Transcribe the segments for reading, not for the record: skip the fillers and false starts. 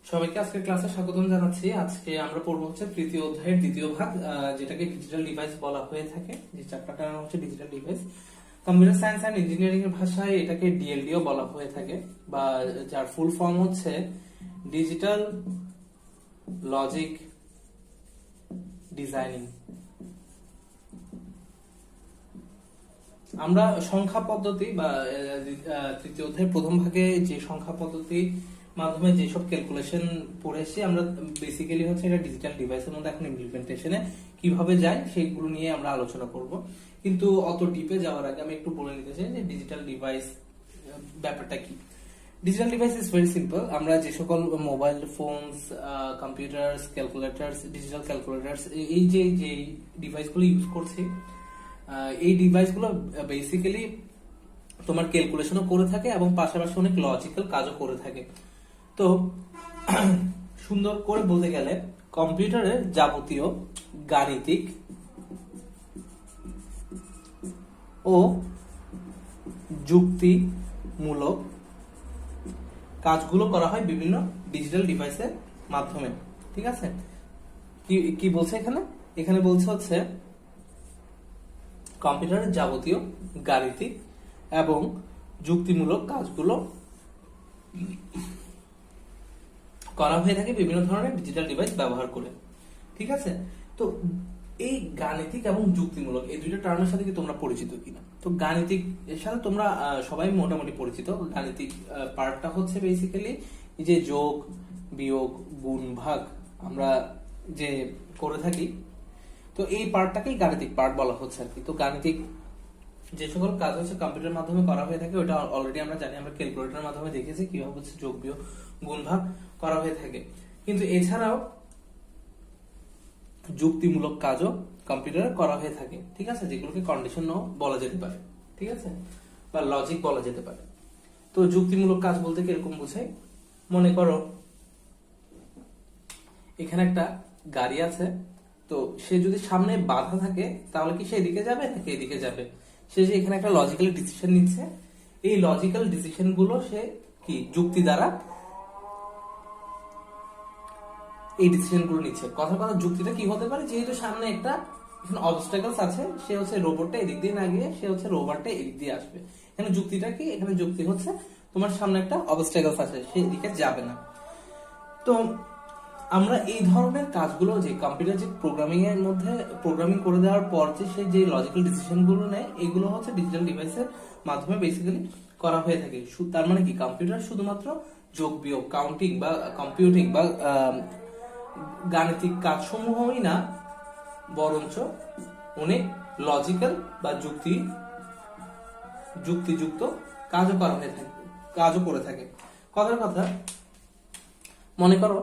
সবাইকে আজকের ক্লাসে স্বাগতম জানাচ্ছি। আজকে আমরা পড়বো হচ্ছে তৃতীয় অধ্যায়ের দ্বিতীয় ভাগ, যেটাকে ডিজিটাল ডিভাইস বলা হয়ে থাকে। যে চ্যাপ্টারটার নাম হচ্ছে digital device. Computer science and engineering এর ভাষায় এটাকে ডিএলডিও বলা হয়ে থাকে, বা যার ফুল ফর্ম হচ্ছে ডিজিটাল লজিক ডিজাইনিং। আমরা সংখ্যা পদ্ধতি বা তৃতীয় অধ্যায়ের প্রথম ভাগে যে সংখ্যা পদ্ধতি মাধ্যমে যেসব ক্যালকুলেশন পড়েছি আমরা, বেসিক্যালি হচ্ছে এটা ডিজিটাল ডিভাইসের মধ্যে এখন ইমপ্লিমেন্টেশনে কিভাবে যায় সেইগুলো নিয়ে আমরা আলোচনা করব। কিন্তু অত ডিপে যাওয়ার আগে আমি একটু বলে নিতে চাই যে ডিজিটাল ডিভাইস ব্যাপারটা কি। Digital device is very simple. আমরা যে সকল মোবাইল ফোনস, কম্পিউটারস, ক্যালকুলেটরস, ডিজিটাল ক্যালকুলেটরস, এই যে ডিভাইসগুলো ইউজ করছি, এই ডিভাইসগুলো বেসিক্যালি তোমার ক্যালকুলেশনও করে থাকে এবং পাশাপাশি অনেক লজিক্যাল কাজও করে থাকে। তো সুন্দর করে বলতে গেলে কম্পিউটারের যাবতীয় গাণিতিক ও যুক্তিমূলক কাজগুলো করা হয় বিভিন্ন ডিজিটাল ডিভাইসের মাধ্যমে। ঠিক আছে, কি কি বলছে এখানে? এখানে বলছে হচ্ছে কম্পিউটারের যাবতীয় গাণিতিক এবং যুক্তিমূলক কাজগুলো করা হয়ে থাকে বিভিন্ন ধরনের ডিজিটাল ডিভাইস ব্যবহার করে। ঠিক আছে, তো এই গাণিতিক এবং যুক্তিমূলক এই দুইটা টার্মের সাথে কি তোমরা পরিচিত কিনা? তো গাণিতিক এর সাথে তোমরা সবাই মোটামুটি পরিচিত। গাণিতিক পার্টটা হচ্ছে বেসিক্যালি যে যোগ, বিয়োগ, গুণ, ভাগ আমরা যে করে থাকি, তো এই পার্টটাকেই গাণিতিক পার্ট বলা হচ্ছে আর কি। তো গাণিতিক যে সকল কাজ হচ্ছে কম্পিউটারের মাধ্যমে করা হয়ে থাকে ওটা অলরেডি আমরা জানি, আমরা ক্যালকুলেটরের মাধ্যমে দেখেছি কিভাবে হচ্ছে যোগ, বিয়োগ, গুণ, ভাগ করা হয়ে থাকে। কিন্তু এছাড়াও যুক্তিমূলক কাজও কম্পিউটারে করা হয়ে থাকে। ঠিক আছে, যেগুলোকে কন্ডিশনও বলা যেতে পারে, ঠিক আছে, বা লজিক বলা যেতে পারে। তো যুক্তিমূলক কাজ বলতে কিরকম বোঝায়? মনে করো এখানে একটা গাড়ি আছে, তো সে যদি সামনে বাধা থাকে তাহলে কি সে এদিকে যাবে নাকি এদিকে যাবে? সে যে এখানে একটা লজিক্যাল ডিসিশন নিচ্ছে, এই লজিক্যাল ডিসিশন গুলো সে কি যুক্তি দ্বারা এই ডিসিশন গুলো নিচ্ছে। কথা কথা যুক্তিটা কি হতে পারে? যেহেতু সামনে একটা অবস্টাকলস আছে, সে হচ্ছে রোবটটা এদিক দিয়ে না গিয়ে সে হচ্ছে রোবটটা এদিক দিয়ে আসবে। এখানে যুক্তিটা কি? এখানে যুক্তি হচ্ছে তোমার সামনে একটা অবস্টাকলস আছে, সে এদিকে যাবে না। তো আমরা এই ধরনের কাজগুলো যে কম্পিউটার যে প্রোগ্রামিং এর মধ্যে প্রোগ্রামিং করে দেওয়ার পর যে লজিক্যাল ডিসিশন গুলো নেয়, এগুলো হচ্ছে ডিজিটাল ডিভাইসের মাধ্যমে বেসিক্যালি করা হয়ে থাকে। তার মানে কি কম্পিউটার শুধুমাত্র যোগ, বিয়োগ, কাউন্টিং বা কম্পিউটিং বা গাণিতিক কাজসমূহই না, বরঞ্চ অনেক লজিক্যাল বা যুক্তিযুক্ত কাজও করা হয়ে থাকে, কাজও করে থাকে। কথার কথা, মনে করো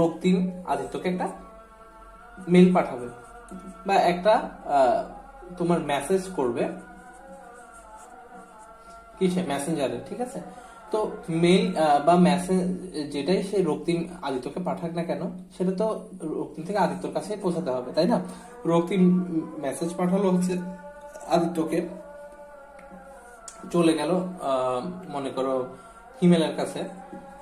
রক্তিম আদিত্যকে একটা মেল পাঠাবে বা একটা তোমার মেসেজ করবে কিসে? মেসেঞ্জারে। ঠিক আছে, তো মেল বা মেসেজ যেটাই সে রক্তিম আদিত্যকে পাঠাক না কেন, সেটা তো রক্তিম থেকে আদিত্যর কাছে পৌঁছাতে হবে, তাই না? রক্তিম মেসেজ পাঠালো হচ্ছে আদিত্যকে, চলে গেল মনে করো হিমেলের কাছে,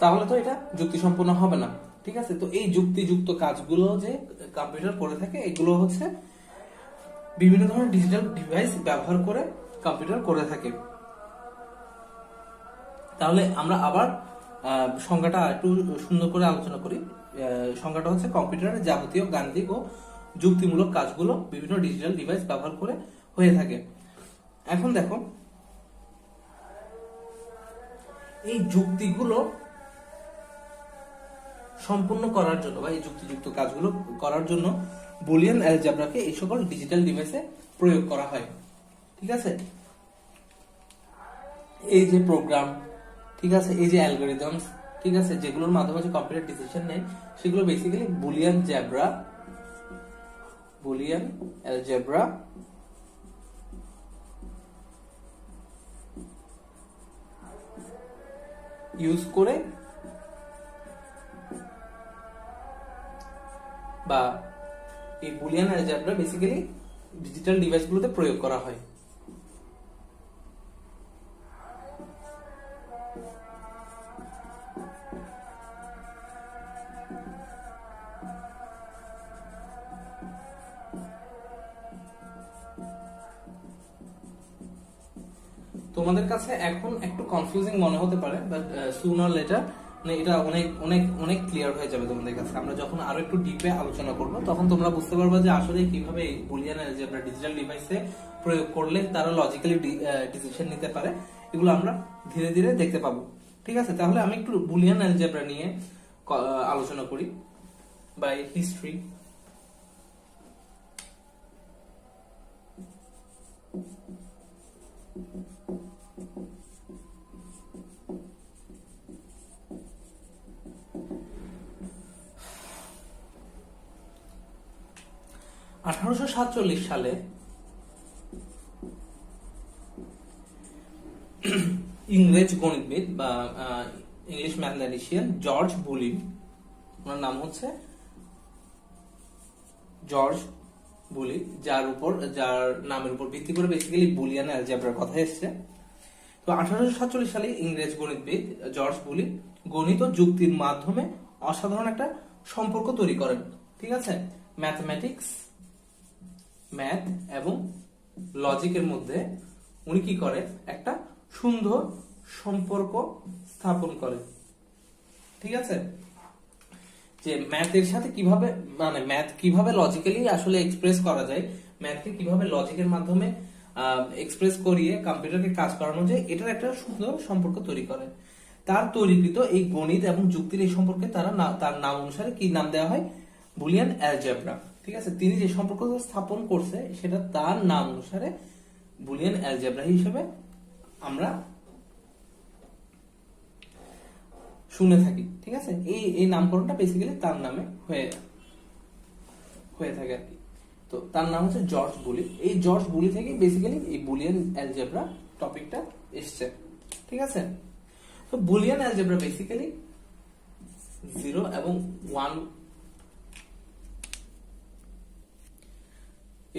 তাহলে তো এটা যুক্তিসম্পন্ন হবে না। ঠিক আছে, তো এই যুক্তিযুক্ত কাজগুলো যে কম্পিউটার করে থাকে, এগুলো হচ্ছে বিভিন্ন ধরনের ডিজিটাল ডিভাইস ব্যবহার করে কম্পিউটার করে থাকে। তাহলে আমরা আবার সংজ্ঞাটা একটু সুন্দর করে আলোচনা করি। সংজ্ঞাটা হচ্ছে কম্পিউটারের যাবতীয় গাণিতিক ও যুক্তিমূলক কাজগুলো বিভিন্ন ডিজিটাল ডিভাইস ব্যবহার করে হয়ে থাকে। এখন দেখো, এই যুক্তিগুলো সম্পূর্ণ করার জন্য বা এই যুক্তিযুক্ত কাজগুলো করার জন্য বুলিয়ান অ্যালজেব্রাকে এই সকল ডিজিটাল ডিভাইসে প্রয়োগ করা হয়। ঠিক আছে, এই যে প্রোগ্রাম, ঠিক আছে, এই যে অ্যালগরিদমস, ঠিক আছে, যেগুলোর মাধ্যমে যে কম্পিউটার ডিসিশন নেয়, সেগুলো বেসিক্যালি বুলিয়ান অ্যালজেব্রা ইউজ করে বা এই বুলিয়ান অ্যালজেব্রা বেসিক্যালি ডিজিটাল ডিভাইসগুলোতে প্রয়োগ করা হয়। তোমাদের কাছে এখন একটু কনফিউজিং মনে হতে পারে, বাট সুন অর লেটার মানে এটা অনেক অনেক অনেক ক্লিয়ার হয়ে যাবে তোমাদের কাছে। আমরা যখন আরো একটু ডিপে আলোচনা করব তখন তোমরা বুঝতে পারবে যে আসলে কিভাবে বুলিয়ান অ্যালজেব্রা ডিজিটাল ডিভাইসে প্রয়োগ করলে তারা লজিক্যালি ডিসিশন নিতে পারে, এগুলো আমরা ধীরে ধীরে দেখতে পাবো। ঠিক আছে, তাহলে আমি একটু বুলিয়ান অ্যালজেব্রা নিয়ে আলোচনা করি বাই হিস্ট্রি। (1847) সালে ইংরেজ গণিতবিদ বা ইংলিশ ম্যাথমেটিশিয়ান জর্জ বুলি, ওনার নাম হচ্ছে জর্জ বুলি, যার নামের উপর ভিত্তি করে বেসিক্যালি বুলিয়ান অ্যালজেব্রার কথা এসেছে। তো 1847 সালে ইংরেজ গণিতবিদ জর্জ বুলি গণিত ও যুক্তির মাধ্যমে অসাধারণ একটা সম্পর্ক তৈরি করেন। ঠিক আছে, ম্যাথ এবং লজিকের মধ্যে উনি কি করে, একটা সুন্দর সম্পর্ক স্থাপন করে। ঠিক আছে, যে ম্যাথের সাথে কিভাবে মানে ম্যাথ কিভাবে লজিক্যালি আসলে এক্সপ্রেস করা যায়, ম্যাথকে কিভাবে লজিকের মাধ্যমে এক্সপ্রেস করিয়ে কম্পিউটারকে কাজ করানো যায়, এটার একটা সুন্দর সম্পর্ক তৈরি করে। তার তৈরিকৃত এই গণিত এবং যুক্তির এই সম্পর্কে তার নাম অনুসারে কি নাম দেওয়া হয়, বুলিয়ান অ্যালজেব্রা। ঠিক আছে, তিনি যে সম্পর্ক স্থাপন করছে সেটা তার নাম অনুসারে বুলিয়ান অ্যালজেব্রা হিসেবে আমরা শুনে থাকি। ঠিক আছে, এই নামকরণটা বেসিক্যালি তার নামে হয়ে থাকে আর কি। তো তার নাম হচ্ছে জর্জ বুলি। এই জর্জ বুলি থেকে বেসিক্যালি এই বুলিয়ান অ্যালজেব্রা টপিকটা এসছে। ঠিক আছে, তো বুলিয়ান অ্যালজেব্রা বেসিক্যালি 0 এবং 1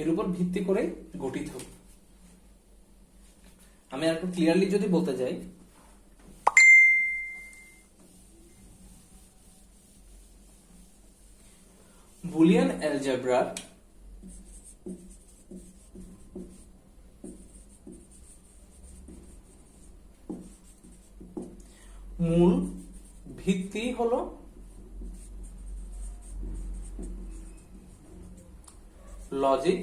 এর উপর ভিত্তি করে গঠিত। আমি আর একটু ক্লিয়ারলি যদি বলতে যাই, বুলিয়ান অ্যালজেব্রার মূল ভিত্তি হলো লজিক,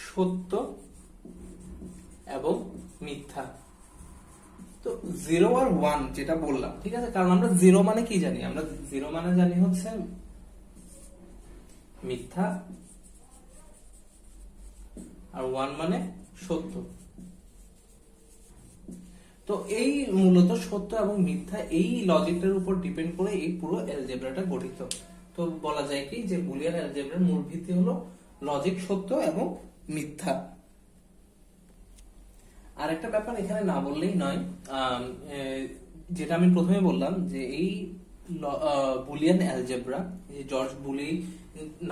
সত্য এবং মিথ্যা। তো 0 আর 1 যেটা বললাম, ঠিক আছে, কারণ আমরা 0 মানে কি জানি, আমরা 0 মানে জানি হচ্ছে মিথ্যা, আর 1 মানে সত্য। তো এই মূলত সত্য এবং মিথ্যা এই লজিকটার উপর ডিপেন্ড করে এই পুরো অ্যালজেব্রাটা গঠিত। তো বলা যায় কি যে বুলিয়ান অ্যালজেব্রার মূল ভিত্তি হলো লজিক, সত্য এবং মিথ্যা। আর একটা ব্যাপার এখানে না বললেই নয়, যেটা আমি প্রথমে বললাম যে এই বুলিয়ান অ্যালজেব্রা, জর্জ বুলি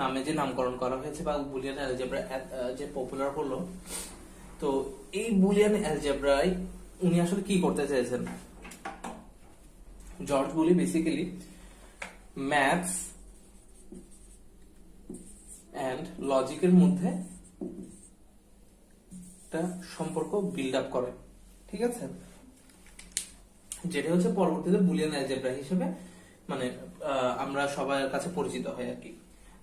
নামে যে নামকরণ করা হয়েছে বা বুলিয়ান অ্যালজেব্রা যে পপুলার হলো, তো এই বুলিয়ান অ্যালজেব্রায় উনি আসলে কি করতে চেয়েছেন, George Boole basically maths and লজিকের মধ্যে একটা সম্পর্ক বিল্ড আপ করে। ঠিক আছে, যেটা হচ্ছে পরবর্তীতে বুলিয়ান অ্যালজেব্রা হিসেবে মানে আমরা সবার কাছে পরিচিত হয় আর কি।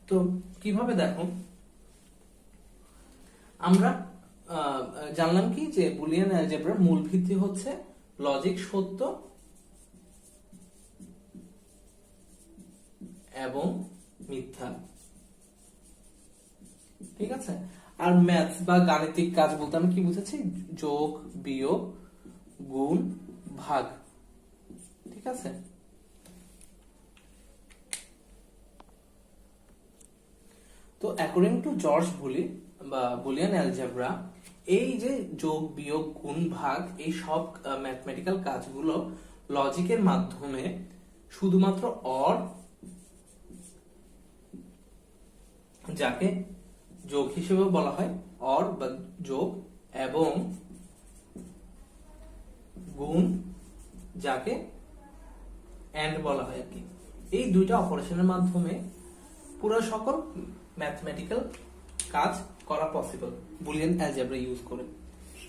তো কিভাবে দেখো, আমরা জানলাম কি যে বুলিয়ান অ্যালজেব্রার মূল ভিত্তি হচ্ছে লজিক, সত্য এবং মিথ্যা। ঠিক আছে, আর ম্যাথস বা গাণিতিক কাজ বলতে আমি কি বুঝেছি, যোগ, বিয়োগ, গুণ, ভাগ। ঠিক আছে, তো অ্যাকর্ডিং টু জর্জ বুলি বা বুলিয়ান অ্যালজেব্রা, এই যে যোগ, বিয়োগ, গুণ, ভাগ এই সব ম্যাথমেটিক্যাল কাজগুলো লজিকের মাধ্যমে শুধুমাত্র অর, যাকে যোগ হিসেবে বলা হয় অর বা যোগ, এবং গুণ যাকে এন্ড বলা হয় আর কি, এই দুইটা অপারেশনের মাধ্যমে পুরো সকল ম্যাথমেটিক্যাল কাজ করা পসিবল বুলিয়ান অ্যালজেব্রা ইউজ করে।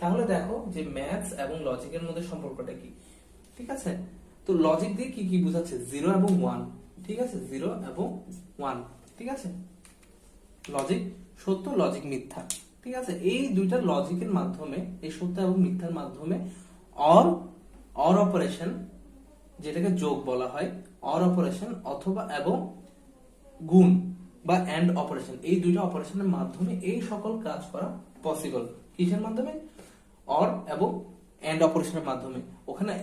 তাহলে দেখো যে ম্যাথস এবং লজিকের মধ্যে সম্পর্কটা কি। ঠিক আছে, তো লজিক দিয়ে কি কি বোঝাচ্ছে, 0 এবং 1। ঠিক আছে, 0 এবং 1। ঠিক আছে, লজিক সত্য, লজিক মিথ্যা। ঠিক আছে, এই দুইটা লজিকের মাধ্যমে, এই সত্য এবং মিথ্যার মাধ্যমে অর অর অপারেশন, যেটাকে যোগ বলা হয়, অর অপারেশন অথবা এবং গুণ বা এন্ড অপারেশন, এই দুইটা অপারেশনের মাধ্যমে এই সকল কাজ করা পসিবল। কিসের মাধ্যমে? অর এবং এন্ড অপারেশনের মাধ্যমে। ওখানে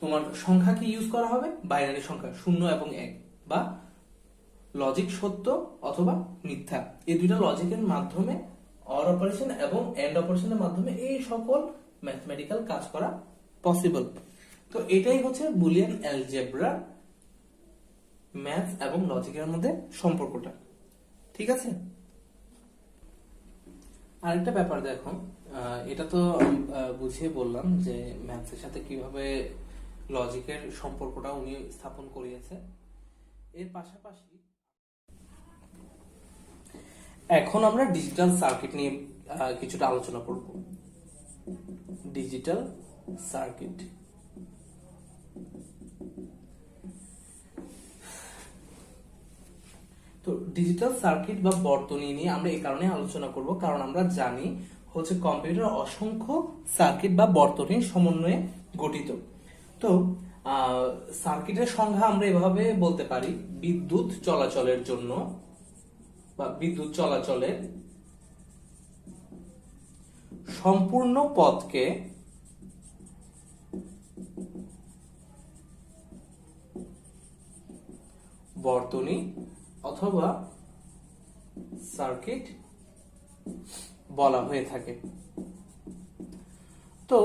তোমার সংখ্যা কি ইউজ করা হবে? বাইনারি সংখ্যা 0 এবং 1, বা লজিক সত্য অথবা মিথ্যা, এই দুইটা লজিকের মাধ্যমে অর অপারেশন এবং এন্ড অপারেশনের মাধ্যমে এই সকল ম্যাথমেটিক্যাল কাজ করা পসিবল। তো এটাই হচ্ছে বুলিয়ান অ্যালজেব্রা, ম্যাথস এবং লজিকের মধ্যে সম্পর্কটা। ঠিক আছে, আরেকটা ব্যাপার দেখো, এটা তো বুঝিয়ে বললাম যে ম্যাথসের সাথে কিভাবে লজিকের সম্পর্কটা উনি স্থাপন করিয়েছে। এর পাশাপাশি এখন আমরা ডিজিটাল সার্কিট নিয়ে কিছুটা আলোচনা করব। ডিজিটাল সার্কিট, তো ডিজিটাল সার্কিট বা বর্তনী নিয়ে আমরা এই কারণে আলোচনা করব কারণ আমরা জানি হচ্ছে কম্পিউটার অসংখ্য সার্কিট বা বর্তনীর সমন্বয়ে গঠিত। তো সার্কিটের সংজ্ঞা আমরা এভাবে বলতে পারি, বিদ্যুৎ চলাচলের জন্য বা বিদ্যুৎ চলাচলের সম্পূর্ণ পথকে বর্তনী অথবা সার্কিট বলা হয়ে থাকে। তো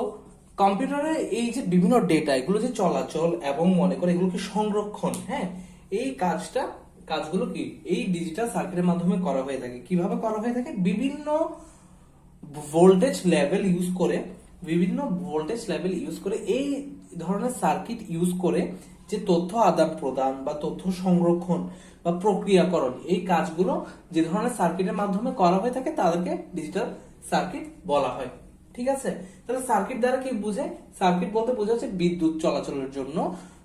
কম্পিউটারে এই যে বিভিন্ন ডেটা, এগুলো যে চলাচল এবং মনে করে এগুলোকে সংরক্ষণ, হ্যাঁ, এই কাজগুলো কি এই ডিজিটাল সার্কিটের মাধ্যমে করা হয়ে থাকে। কিভাবে করা হয়ে থাকে? বিভিন্ন ভোল্টেজ লেভেল ইউজ করে এই ধরনের সার্কিট ইউজ করে যে তথ্য আদান প্রদান বা তথ্য সংরক্ষণ বা প্রক্রিয়াকরণ, এই কাজগুলো যে ধরনের সার্কিটের মাধ্যমে করা হয়ে থাকে তাদেরকে ডিজিটাল সার্কিট বলা হয়। ঠিক আছে, তাহলে সার্কিট দ্বারা কি বুঝে? সার্কিট বলতে বোঝা হচ্ছে বিদ্যুৎ চলাচলের জন্য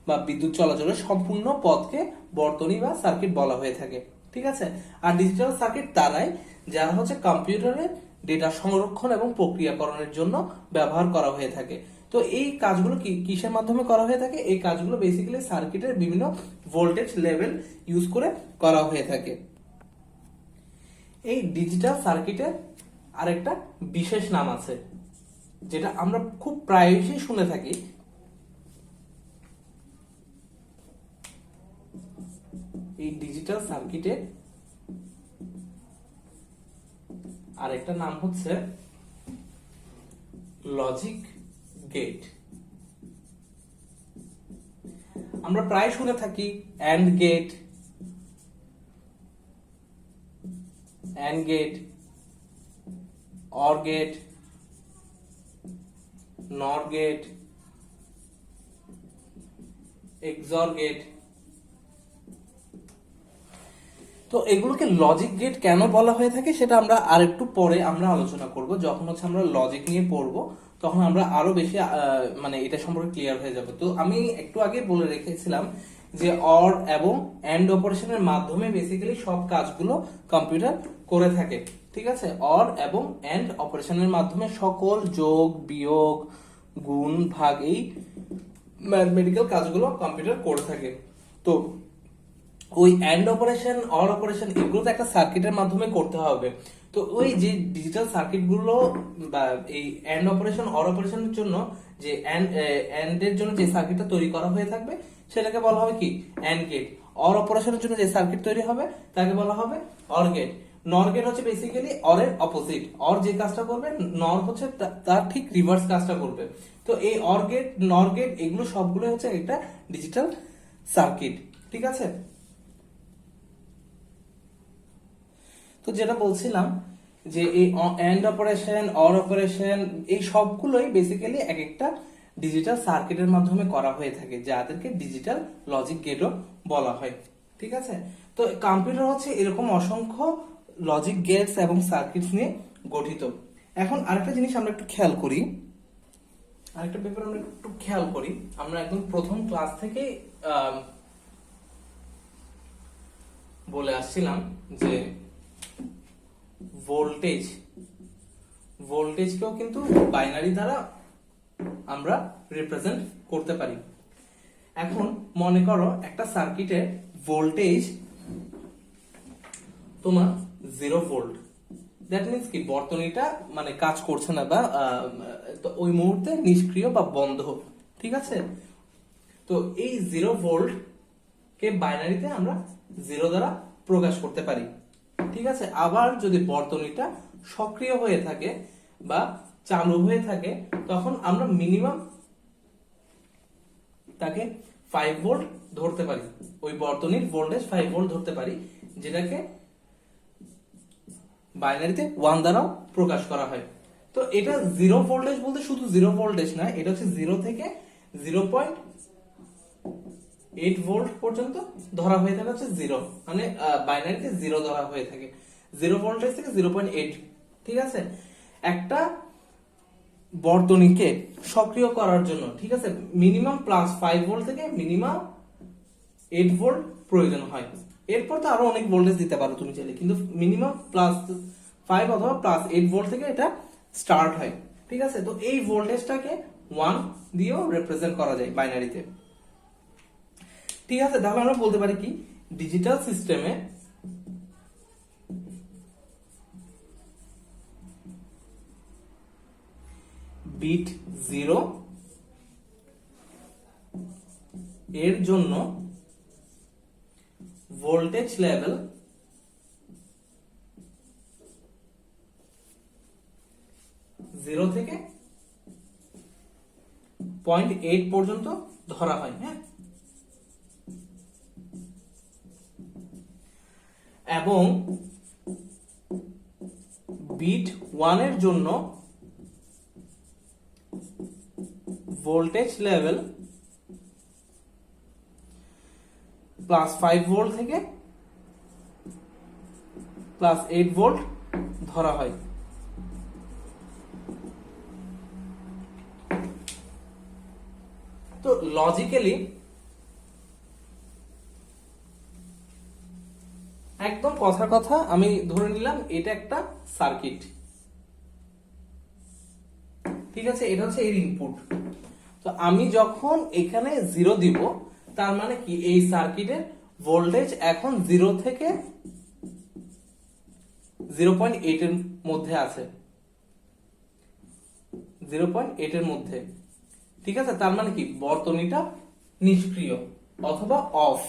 বা বিদ্যুৎ চলাচলের সম্পূর্ণ পথকে বর্তনী বা সার্কিট বলা হয়ে থাকে। ঠিক আছে, আর ডিজিটাল সার্কিট তারাই যারা হচ্ছে কম্পিউটারে ডেটা সংরক্ষণ এবং প্রক্রিয়াকরণের জন্য ব্যবহার করা হয়ে থাকে। তো এই কাজগুলো কিসের মাধ্যমে করা হয়ে থাকে? এই কাজগুলো বেসিক্যালি সার্কিটের বিভিন্ন ভোল্টেজ লেভেল ইউজ করে করা হয়ে থাকে। এই ডিজিটাল সার্কিটের আরেকটা বিশেষ নাম আছে যেটা আমরা খুব প্রায়শই শুনে থাকি। এই ডিজিটাল সার্কিটের আরেকটা নাম হচ্ছে লজিক গেট। আমরা প্রায় শুনে থাকি and gate, OR gate, NOR gate, XOR gate. তো এগুলোকে লজিক গেট কেন বলা হয়ে থাকে সেটা আমরা আরেকটু পরে আমরা আলোচনা করব। যখন হচ্ছে আমরা লজিক নিয়ে পড়বো তখন আমরা আরো বেশি মানে এটা সম্পর্কে ক্লিয়ার হয়ে যাবে। তো আমি একটু আগে বলে রেখেছিলাম যে অর এবং এন্ড অপারেশনের মাধ্যমে বেসিক্যালি সব কাজগুলো কম্পিউটার করে থাকে। ঠিক আছে, অর এবং এন্ড অপারেশনের মাধ্যমে সকল যোগ, বিয়োগ, গুণ, ভাগ, এই ম্যাথমেটিক্যাল কাজগুলো কম্পিউটার করে থাকে। তো ওই এন্ড অপারেশন, অর অপারেশন, এগুলো তো একটা সার্কিটের মাধ্যমে করতে হবে। তো ওই যে ডিজিটাল সার্কিট গুলো বা এই এন্ড অপারেশন, অর অপারেশনের জন্য যে এন্ড এর জন্য যে সার্কিটটা তৈরি করা হয়ে থাকবে সেটাকে বলা হবে কি? And gate. অর অপারেশনের জন্য যে সার্কিট তৈরি হবে তাকে বলা হবে অর গেট। নর গেট হচ্ছে বেসিক্যালি অর এর অপোজিট। অর যে কাজটা করবে, নর হচ্ছে তার ঠিক রিভার্স কাজটা করবে। তো এই অর গেট, নর গেট, এগুলো সবগুলো হচ্ছে একটা ডিজিটাল সার্কিট। ঠিক আছে, তো যেটা বলছিলাম যে এই এন্ড অপারেশন, অর অপারেশন, এই সবগুলোই বেসিক্যালি এক একটা ডিজিটাল সার্কিটের মাধ্যমে করা হয়ে থাকে, যাদেরকে ডিজিটাল লজিক গেটও বলা হয়। ঠিক আছে, তো কম্পিউটার হচ্ছে এরকম অসংখ্য লজিক গেটস এবং সার্কিটস নিয়ে গঠিত। এখন আরেকটা জিনিস আমরা একটু খেয়াল করি, আরেকটা ব্যাপার আমরা একটু খেয়াল করি, আমরা একদম প্রথম ক্লাস থেকে বলে আসছিলাম যে ভোল্টেজকেও কিন্তু বাইনারি দ্বারা আমরা রিপ্রেজেন্ট করতে পারি। এখন মনে করো একটা সার্কিটের ভোল্টেজ তোমার 0 ভোল্ট, দ্যাট মিন্স কি বর্তনীটা মানে কাজ করছে না বা ওই মুহূর্তে নিষ্ক্রিয় বা বন্ধ, ঠিক আছে। তো এই 0 ভোল্ট কে বাইনারিতে আমরা 0 দ্বারা প্রকাশ করতে পারি, ঠিক আছে। আবার যদি বর্তনীটা সক্রিয় হয়ে থাকে বা চালু হয়ে থাকে তখন আমরা মিনিমাম তাকে 5 ভোল্ট ধরতে পারি, ওই বর্তনীর ভোল্টেজ 5 ভোল্ট ধরতে পারি, যেটাকে বাইনারিতে 1 দ্বারাও প্রকাশ করা হয়। তো এটা 0 ভোল্টেজ বলতে শুধু 0 ভোল্টেজ না, এটা হচ্ছে 0 থেকে 0.8 ভোল্ট পর্যন্ত ধরা হয়ে থাকে হচ্ছে 0, মানে বাইনারিতে 0 ধরা হয়ে থাকে 0 ভোল্টেজ থেকে 0.8, ঠিক আছে। একটা বর্তনীকে সক্রিয় করার জন্য, ঠিক আছে, মিনিমাম প্লাস 5 ভোল্ট থেকে মিনিমাম 8 ভোল্ট প্রয়োজন হয়। এরপর তো আরো অনেক ভোল্টেজ দিতে পারো তুমি চাইলে, কিন্তু মিনিমাম প্লাস 5 অথবা প্লাস 8 ভোল্ট থেকে এটা স্টার্ট হয়, ঠিক আছে। তো এই ভোল্টেজটাকে 1 দিয়েও রিপ্রেজেন্ট করা যায় বাইনারিতে, ঠিক আছে। তাহলে আমরা বলতে পারি কি ডিজিটাল সিস্টেমে বিট 0 এর জন্য ভোল্টেজ লেভেল 0 থেকে 0.8 পর্যন্ত ধরা হয়, হ্যাঁ। এবং বিট 1 এর জন্য ভোল্টেজ লেভেল প্লাস 5 ভোল্ট থেকে প্লাস 8 ভোল্ট ধরা হয়। তো লজিক্যালি একদম কথার কথা আমি ধরে নিলাম এটা একটা সার্কিট, ঠিক আছে। এটা হচ্ছে এর ইনপুট। তো আমি যখন এখানে 0 দিব তার মানে কি এই সার্কিটের ভোল্টেজ এখন 0 থেকে 0.8 এর মধ্যে আছে, 0.8 এর মধ্যে, ঠিক আছে। তার মানে কি বর্তনীটা নিষ্ক্রিয় অথবা অফ,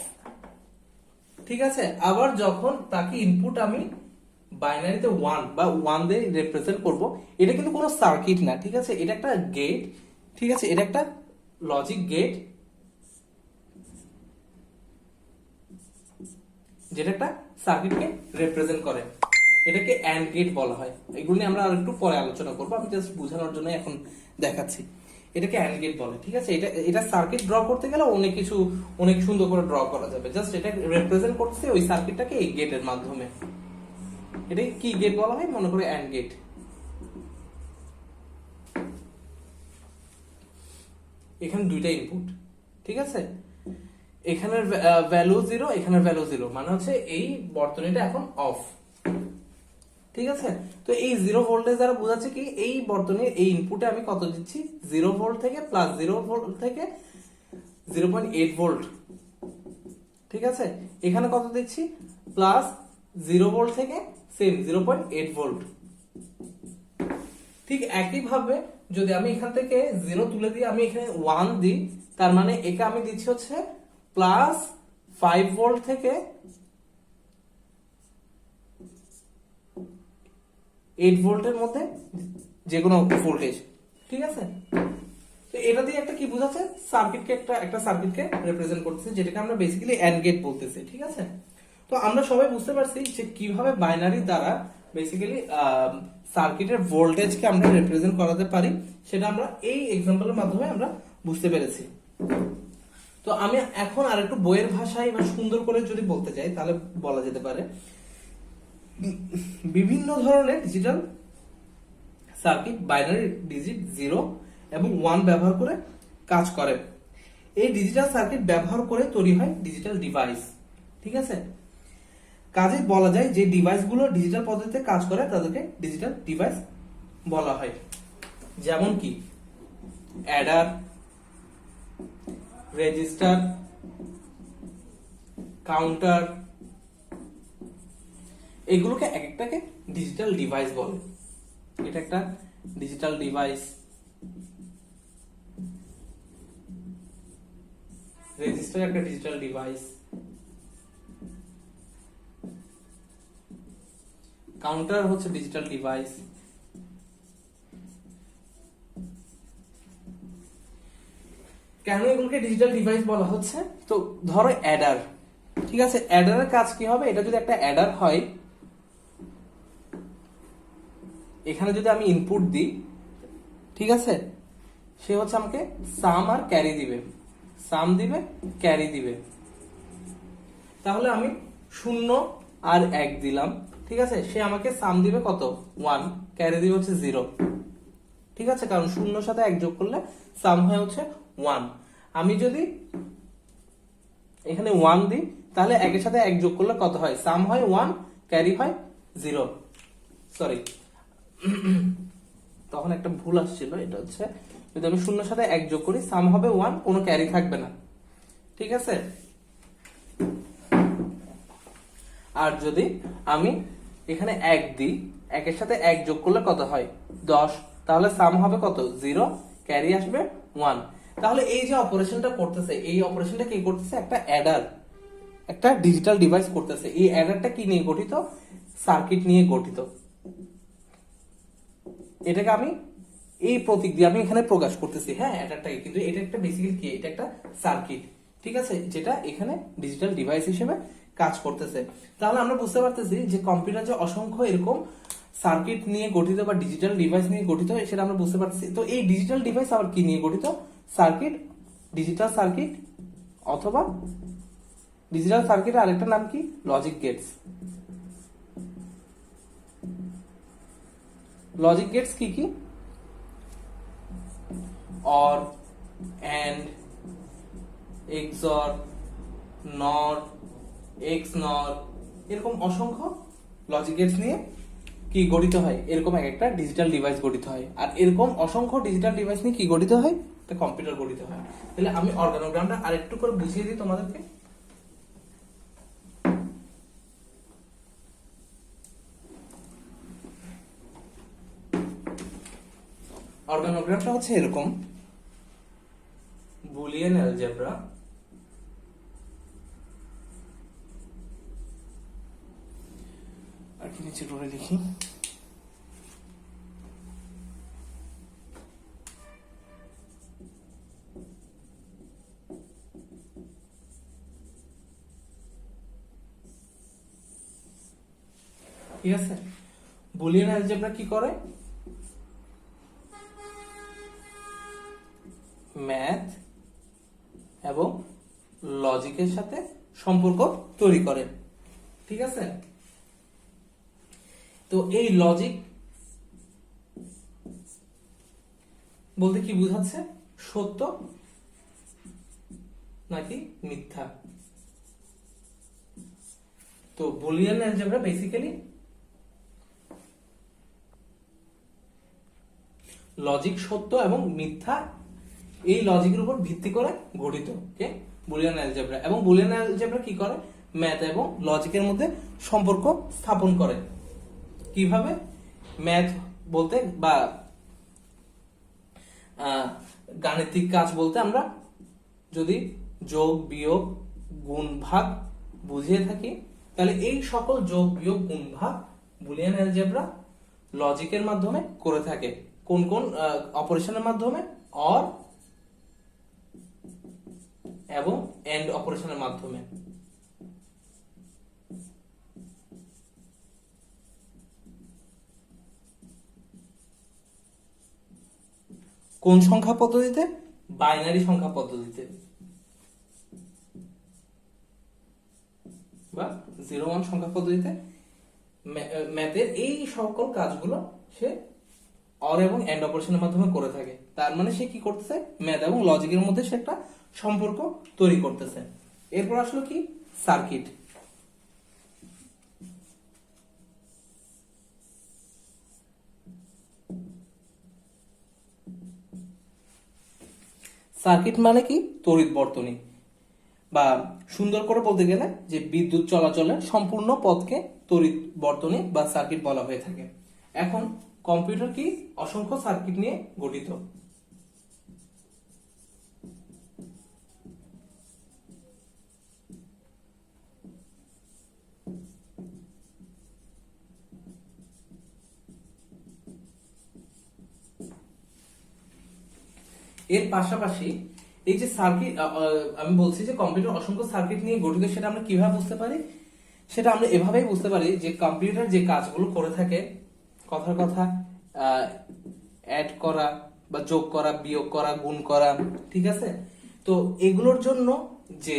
ঠিক আছে। আবার যখন তাকে ইনপুট আমি বাইনারিতে 1 বা 1 দিয়ে রিপ্রেজেন্ট করব, এটা কিন্তু কোনো সার্কিট না, ঠিক আছে। এটা একটা গেট, ঠিক আছে। এটা একটা লজিক গেট, যেটা একটা সার্কিটকে রিপ্রেজেন্ট করে, এটাকে অ্যান্ড গেট বলা হয়। এগুলো নিয়ে আমরা আরেকটু পরে আলোচনা করব, আমি জাস্ট বোঝানোর জন্য এখন দেখাচ্ছি। এটাকে অ্যান্ড গেট বলে, ঠিক আছে। এটা সার্কিট ড্র করতে গেলে অনেক কিছু অনেক সুন্দর করে ড্র করা যাবে, জাস্ট এটা রিপ্রেজেন্ট করতেছে ওই সার্কিটটাকে এই গেটের মাধ্যমে। এটাকে কি গেট বলা হয়? মনে করে অ্যান্ড গেট। এখানে দুইটা ইনপুট, ঠিক আছে। এখানের ভ্যালু 0, এখানের ভ্যালু 0, মানে হচ্ছে এই বর্তনীটা এখন অফ, ঠিক আছে। তো এই 0 ভোল্টেজ দ্বারা বোঝাচ্ছে কি এই বর্তনীর এই ইনপুটে আমি কত দিচ্ছি 0 ভোল্ট থেকে প্লাস 0 ভোল্ট থেকে 0.8 ভোল্ট, ঠিক আছে। এখানে কত দিচ্ছি প্লাস 0 ভোল্ট থেকে সেম 0.8 ভোল্ট। ঠিক একই ভাবে যদি আমি এখান থেকে 0 তুলে দিই, আমি এখানে 1 দিই, তার মানে একে আমি দিচ্ছি হচ্ছে প্লাস 5 ভোল্ট থেকে 8 ভোল্টের মধ্যে যে কোনো ভোল্টেজ, ঠিক আছে। তো এটা দিয়ে একটা কি বোঝাচ্ছে সার্কিটকে একটা সার্কিটকে রিপ্রেজেন্ট করতেছে, যেটাকে আমরা বেসিক্যালি অ্যান্ড গেট বলতেছি, ঠিক আছে। তো আমরা সবাই বুঝতে পারছি যে কিভাবে বাইনারি দ্বারা বেসিক্যালি সার্কিটের ভোল্টেজকে আমরা রিপ্রেজেন্ট করাতে পারি, সেটা আমরা এই এক্সাম্পলের মাধ্যমে আমরা বুঝতে পেরেছি। তো আমি এখন আরেকটু বইয়ের ভাষায় বা সুন্দর করে যদি বলতে চাই তাহলে বলা যেতে পারে বিভিন্ন ধরনের ডিজিটাল সার্কিট বাইনারি ডিজিট 0 এবং 1 ব্যবহার করে কাজ করে। এই ডিজিটাল সার্কিট ব্যবহার করে তৈরি হয় ডিজিটাল ডিভাইস। ঠিক আছে, কাজে বলা যায় যে ডিভাইসগুলো ডিজিটাল পদ্ধতিতে কাজ করে তাদেরকে ডিজিটাল ডিভাইস বলা হয়। যেমন কি অ্যাডার, রেজিস্টার, কাউন্টার, এগুলোকে এক একটাকে ডিজিটাল ডিভাইস বলে। এটা একটা ডিজিটাল ডিভাইস। রেজিস্টার একটা ডিজিটাল ডিভাইস, কাউন্টার হচ্ছে ডিজিটাল ডিভাইস। কেন এগুলোকে ডিজিটাল ডিভাইস বলা হচ্ছে? তো ধরো অ্যাডার, ঠিক আছে, অ্যাডারের কাজ কি হবে? এটা যদি একটা অ্যাডার হয়, এখানে যদি আমি ইনপুট দিই, ঠিক আছে, সে হচ্ছে আমাকে সাম আর ক্যারি দিবে, সাম দিবে, ক্যারি দিবে। তাহলে আমি 0 আর 1 দিলাম, ঠিক আছে, সে আমাকে সাম দিবে কত? 1, ক্যারি দিবে হচ্ছে 0। ঠিক আছে, কারণ 0 সাথে 1 যোগ করলে সাম হয় হচ্ছে 1। আমি যদি এখানে 1 দিই, তাহলে 1 এর সাথে 1 যোগ করলে কত হয়? সাম হয় 1, ক্যারি হয় 0। সরি, তখন একটা ভুল আসছিল। এটা হচ্ছে যদি আমি 0 সাথে 1 যোগ করি, সাম হবে 1, কোনো ক্যারি থাকবে না। ঠিক আছে, আর যদি আমি এখানে 1 দিই, 1 এর সাথে 1 যোগ করলে কত হয়? 10। তাহলে সাম হবে কত? 0, ক্যারি আসবে 1। তাহলে এই যে অপারেশনটা করতেছে, এই অপারেশনটা কি করতেছে? একটা অ্যাডার, একটা ডিজিটাল ডিভাইস করতেছে। এই অ্যাডারটা কি নিয়ে গঠিত? সার্কিট নিয়ে গঠিত। এটাকে আমি এই প্রতীক দিয়ে আমি এখানে প্রকাশ করতেছি, হ্যাঁ, অ্যাডারটাকে, কিন্তু এটা একটা বেসিক্যালি কি? এটা একটা সার্কিট। ঠিক আছে, যেটা এখানে ডিজিটাল ডিভাইস হিসেবে কাজ করতেছে। তাহলে আমরা বুঝতে পারতেছি যে কম্পিউটার যে অসংখ্য এরকম সার্কিট নিয়ে গঠিত বা ডিজিটাল ডিভাইস নিয়ে গঠিত, সেটা আমরা বুঝতে পারতেছি। তো এই ডিজিটাল ডিভাইস আবার কি নিয়ে গঠিত? সার্কিট, ডিজিটাল সার্কিট, অথবা ডিজিটাল সার্কিটের আরেকটা নাম কি? Logic Gates. লজিক গেটস কি কি? অর, এন্ড, এক্সঅর, নর, এক্স নর, এরকম অসংখ্য লজিক গেটস নিয়ে কি গঠিত হয়? এরকম এক একটা ডিজিটাল ডিভাইস গঠিত হয়। আর এরকম অসংখ্য ডিজিটাল ডিভাইস নিয়ে কি গঠিত হয়? একটা কম্পিউটার গঠিত হয়। তাহলে আমি অর্গানোগ্রামটা আরেকটু করে বুঝিয়ে দিই তোমাদেরকে। অর্গানোগ্রামটা হচ্ছে এরকম: বুলিয়ান অ্যালজেব্রা, আর কি নিচে করে লিখি, ঠিক আছে। বুলিয়ান অ্যালজেব্রা কি করে? ম্যাথ এবং লজিকের সাথে সম্পর্ক তৈরি করে। ঠিক আছে, তো এই লজিক বলতে কি বোঝাচ্ছে? সত্য নাকি মিথ্যা। তো বুলিয়ান অ্যালজেব্রা বেসিক্যালি লজিক সত্য এবং মিথ্যা, এই লজিকের উপর ভিত্তি করে গঠিত কে? Boolean algebra. এবং বুলিয়ান অ্যালজেব্রা কি করে? ম্যাথ এবং লজিকের মধ্যে সম্পর্ক স্থাপন করে। কিভাবে? ম্যাথ বলতে বা গাণিতিক কাজ বলতে আমরা যদি যোগ, বিয়োগ, গুণ, ভাগ বুঝিয়ে থাকি, তাহলে এই সকল যোগ, বিয়োগ, গুণ, ভাগ বুলিয়ান অ্যালজেব্রা লজিকের মাধ্যমে করে থাকে। কোন কোন অপারেশনের মাধ্যমে? অর এবং এন্ড অপারেশনের মাধ্যমে। কোন সংখ্যা পদ্ধতিতে? বাইনারি সংখ্যা পদ্ধতিতে বা 0-1 সংখ্যা পদ্ধতিতে ম্যাথের এই সকল কাজগুলো সে অর এবং এন্ড অপারেশনের মাধ্যমে করে থাকে। তার মানে সে কি করতেছে, ম্যাথ এবং লজিকের মধ্যে সে একটা সম্পর্ক তৈরি করতেছে। এরপর আসলো কি, সার্কিট। সার্কিট মানে কি, তড়িৎ বর্তনী, বা সুন্দর করে বলতে গেলে যে বিদ্যুৎ চলাচলের সম্পূর্ণ পথকে তড়িৎ বর্তনী বা সার্কিট বলা হয়ে থাকে। এখন কম্পিউটার কি, অসংখ্য সার্কিট নিয়ে গঠিত। এর পাশাপাশি এই যে সার্কিট, আমি বলছি যে কম্পিউটার অসংখ্য সার্কিট নিয়ে গঠিত, সেটা আমরা কিভাবে বুঝতে পারি? সেটা আমরা এভাবেই বুঝতে পারি যে কম্পিউটার যে কাজগুলো করে থাকে, কথার কথা অ্যাড করা বা যোগ করা, বিয়োগ করা, গুণ করা, ঠিক আছে? তো এগুলোর জন্য যে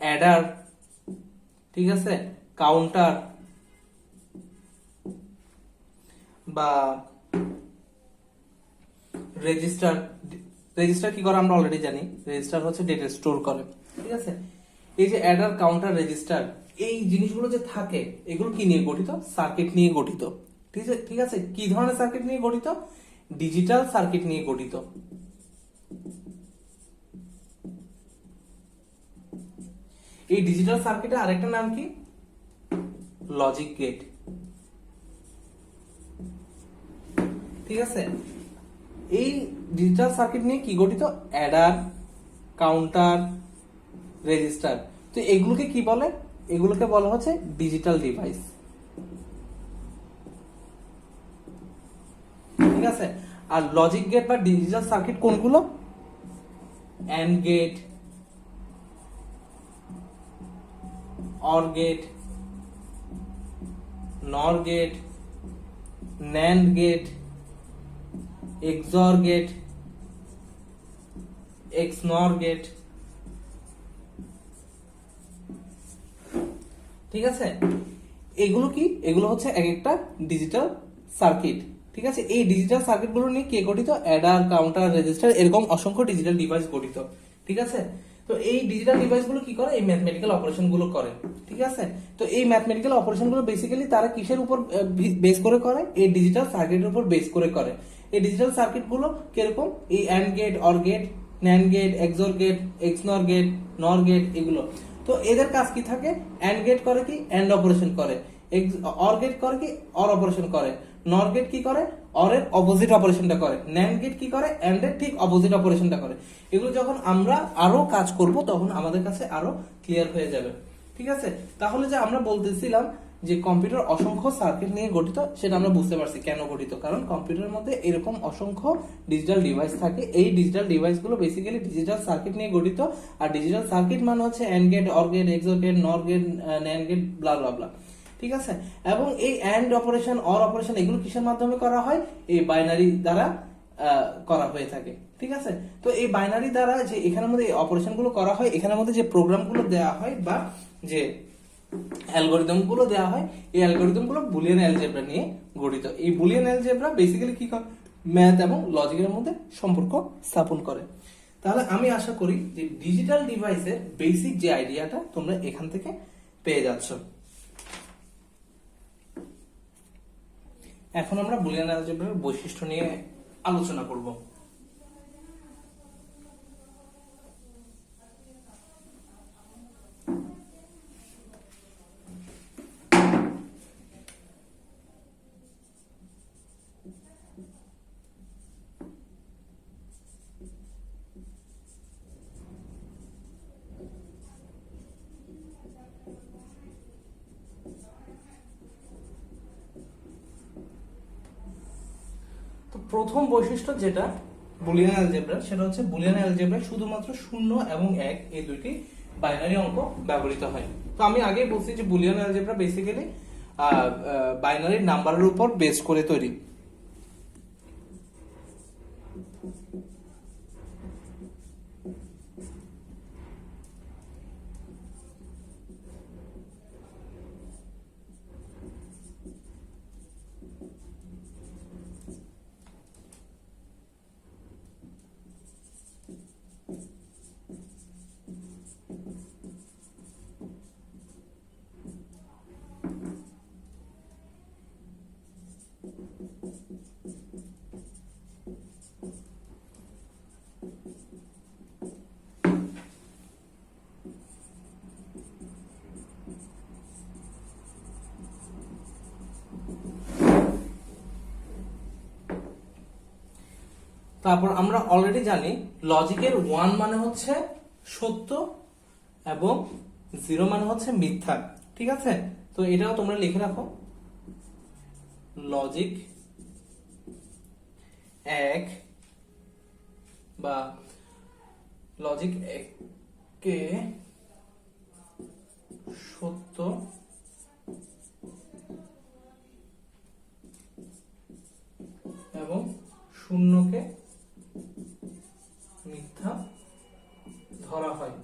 অ্যাডার, ঠিক আছে, কাউন্টার বা রেজিস্টার, রেজিস্টার কি করে আমরা অলরেডি জানি, রেজিস্টার হচ্ছে ডেটা স্টোর করে, ঠিক আছে? এই যে অ্যাডার, কাউন্টার, রেজিস্টার, এই জিনিসগুলো যে থাকে, এগুলো কি নিয়ে গঠিত? সার্কিট নিয়ে গঠিত। ঠিক আছে, কি ধরনের সার্কিট নিয়ে গঠিত? ডিজিটাল সার্কিট নিয়ে গঠিত। এই ডিজিটাল সার্কিটের আরেকটা নাম কি? Logic gate. ঠিক আছে, এই ডিজিটাল সার্কিট নিয়ে কি গঠিত? Adder, counter, register. তো এগুলোকে কি বলে? এগুলোকে বলা হচ্ছে ডিজিটাল ডিভাইস। ঠিক আছে, আর লজিক গেট বা ডিজিটাল সার্কিট কোনগুলো? AND gate, OR gate, NOR gate, NAND gate, XOR gate, XNOR gate. ঠিক আছে, এগুলো কি? এগুলো হচ্ছে এক একটা ডিজিটাল সার্কিট। ঠিক আছে, এই ডিজিটাল সার্কিট গুলো নিয়ে কে গঠিত? অ্যাডার, কাউন্টার, রেজিস্টার, এরকম অসংখ্য ডিজিটাল ডিভাইস গঠিত। ঠিক আছে, তো এই ডিজিটাল ডিভাইস গুলো কি করে? এই ম্যাথমেটিক্যাল অপারেশন গুলো করে। ঠিক আছে, তো এই ম্যাথমেটিক্যাল অপারেশন গুলো বেসিক্যালি তারা কিসের উপর বেস করে করে? এই ডিজিটাল সার্কিটের উপর বেস করে করে। এই ডিজিটাল সার্কিট গুলো কিরকম? এই AND gate, OR gate, NAND gate, XOR gate, XNOR gate, NOR gate, এগুলো। তো এদের কাজ কি থাকে? অ্যান্ড গেট করে কি? অ্যান্ড অপারেশন করে। অর গেট করে কি? অর অপারেশন করে। নর গেট কি করে? অরের অপোজিট অপারেশনটা করে। ন্যান্ড গেট কি করে? অ্যান্ড এর ঠিক অপোজিট অপারেশনটা করে। এগুলো যখন আমরা আরো কাজ করব, তখন আমাদের কাছে আরো ক্লিয়ার হয়ে যাবে। ঠিক আছে, তাহলে যে আমরা বলতেছিলাম যে কম্পিউটার অসংখ্য সার্কিট নিয়ে গঠিত, সেটা আমরা বুঝতে পারছি কেন গঠিত। কারণ কম্পিউটারের মধ্যে এরকম অসংখ্য ডিজিটাল ডিভাইস থাকে। এই ডিজিটাল ডিভাইস গুলো বেসিক্যালি ডিজিটাল সার্কিট নিয়ে গঠিত। আর ডিজিটাল সার্কিট মানে হচ্ছে AND gate, OR gate, XOR gate, NOR gate, NAND gate, blah blah blah. ঠিক আছে, এবং এই অ্যান্ড অপারেশন, অর অপারেশন, এগুলো কিসের মাধ্যমে করা হয়? এই বাইনারি দ্বারা করা হয়ে থাকে। ঠিক আছে, তো এই বাইনারি দ্বারা যে এখানের মধ্যে অপারেশন গুলো করা হয়, এখানের মধ্যে যে প্রোগ্রাম গুলো দেওয়া হয় বা যে অ্যালগরিদম গুলো দেওয়া হয়, এই অ্যালগরিদম গুলো বুলিয়ান অ্যালজেব্রা নিয়ে গঠিত। এই বুলিয়ান অ্যালজেব্রা বেসিক্যালি কি করে? ম্যাথ এবং লজিকের মধ্যে সম্পর্ক স্থাপন করে। তাহলে আমি আশা করি যে ডিজিটাল ডিভাইসের বেসিক যে আইডিয়াটা তোমরা এখান থেকে পেয়ে যাচ্ছ। এখন আমরা বুলিয়ান অ্যালজেব্রার বৈশিষ্ট্য নিয়ে আলোচনা করব। তো প্রথম বৈশিষ্ট্য যেটা বুলিয়ান অ্যালজেব্রা, সেটা হচ্ছে বুলিয়ান অ্যালজেব্রা শুধুমাত্র 0 এবং 1 এই দুইটি বাইনারি অঙ্ক ব্যবহৃত হয়। তো আমি আগেই বলছি যে বুলিয়ান অ্যালজেব্রা বেসিক্যালি বাইনারি নাম্বারের উপর বেস করে তৈরি। তারপর আমরা অলরেডি জানি লজিকের 1 মানে হচ্ছে সত্য এবং 0 মানে হচ্ছে মিথ্যা, ঠিক আছে? তো এটাও তোমরা লিখে রাখো, লজিক 1 বা লজিক 1 কে সত্য এবং 0 কে মিথ্যা ধরা হয়।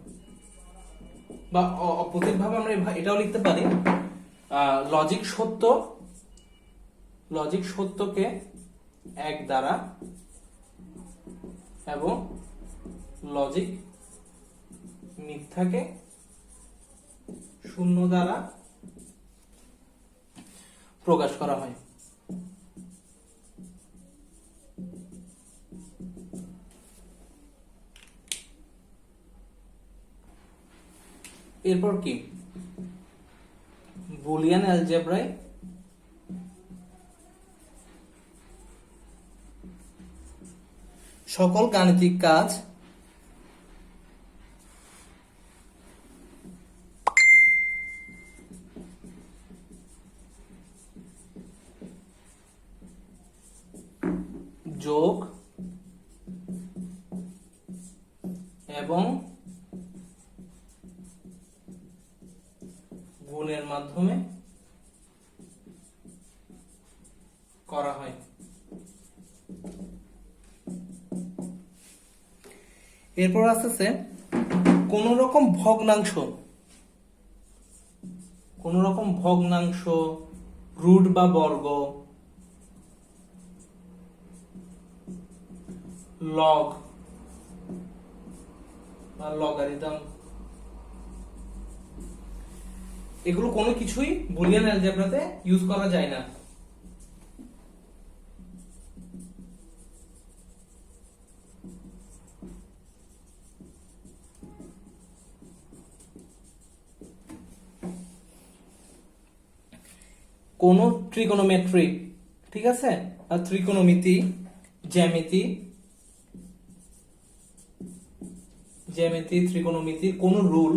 বা অপোজিট ভাবে আমরা এটাও লিখতে পারি, লজিক সত্যকে 1 দ্বারা এবং লজিক মিথ্যাকে 0 দ্বারা প্রকাশ করা হয়। এরপর কি, বুলিয়ান অ্যালজেব্রায় সকল গাণিতিক কাজ যোগ এবং গুণের মাধ্যমে করা হয়। এরপর আসতেছে কোন রকম ভগ্নাংশ, রুট বা বর্গ, লগ বা লগারিদম, এগুলো কোনো কিছুই বুলিয়ান অ্যালজেব্রাতে ইউজ করা যায় না। কোন ট্রিগোনোমেট্রি, ঠিক আছে, আর ত্রিকোণমিতি, জ্যামিতি, ত্রিকোণমিতির কোন রুল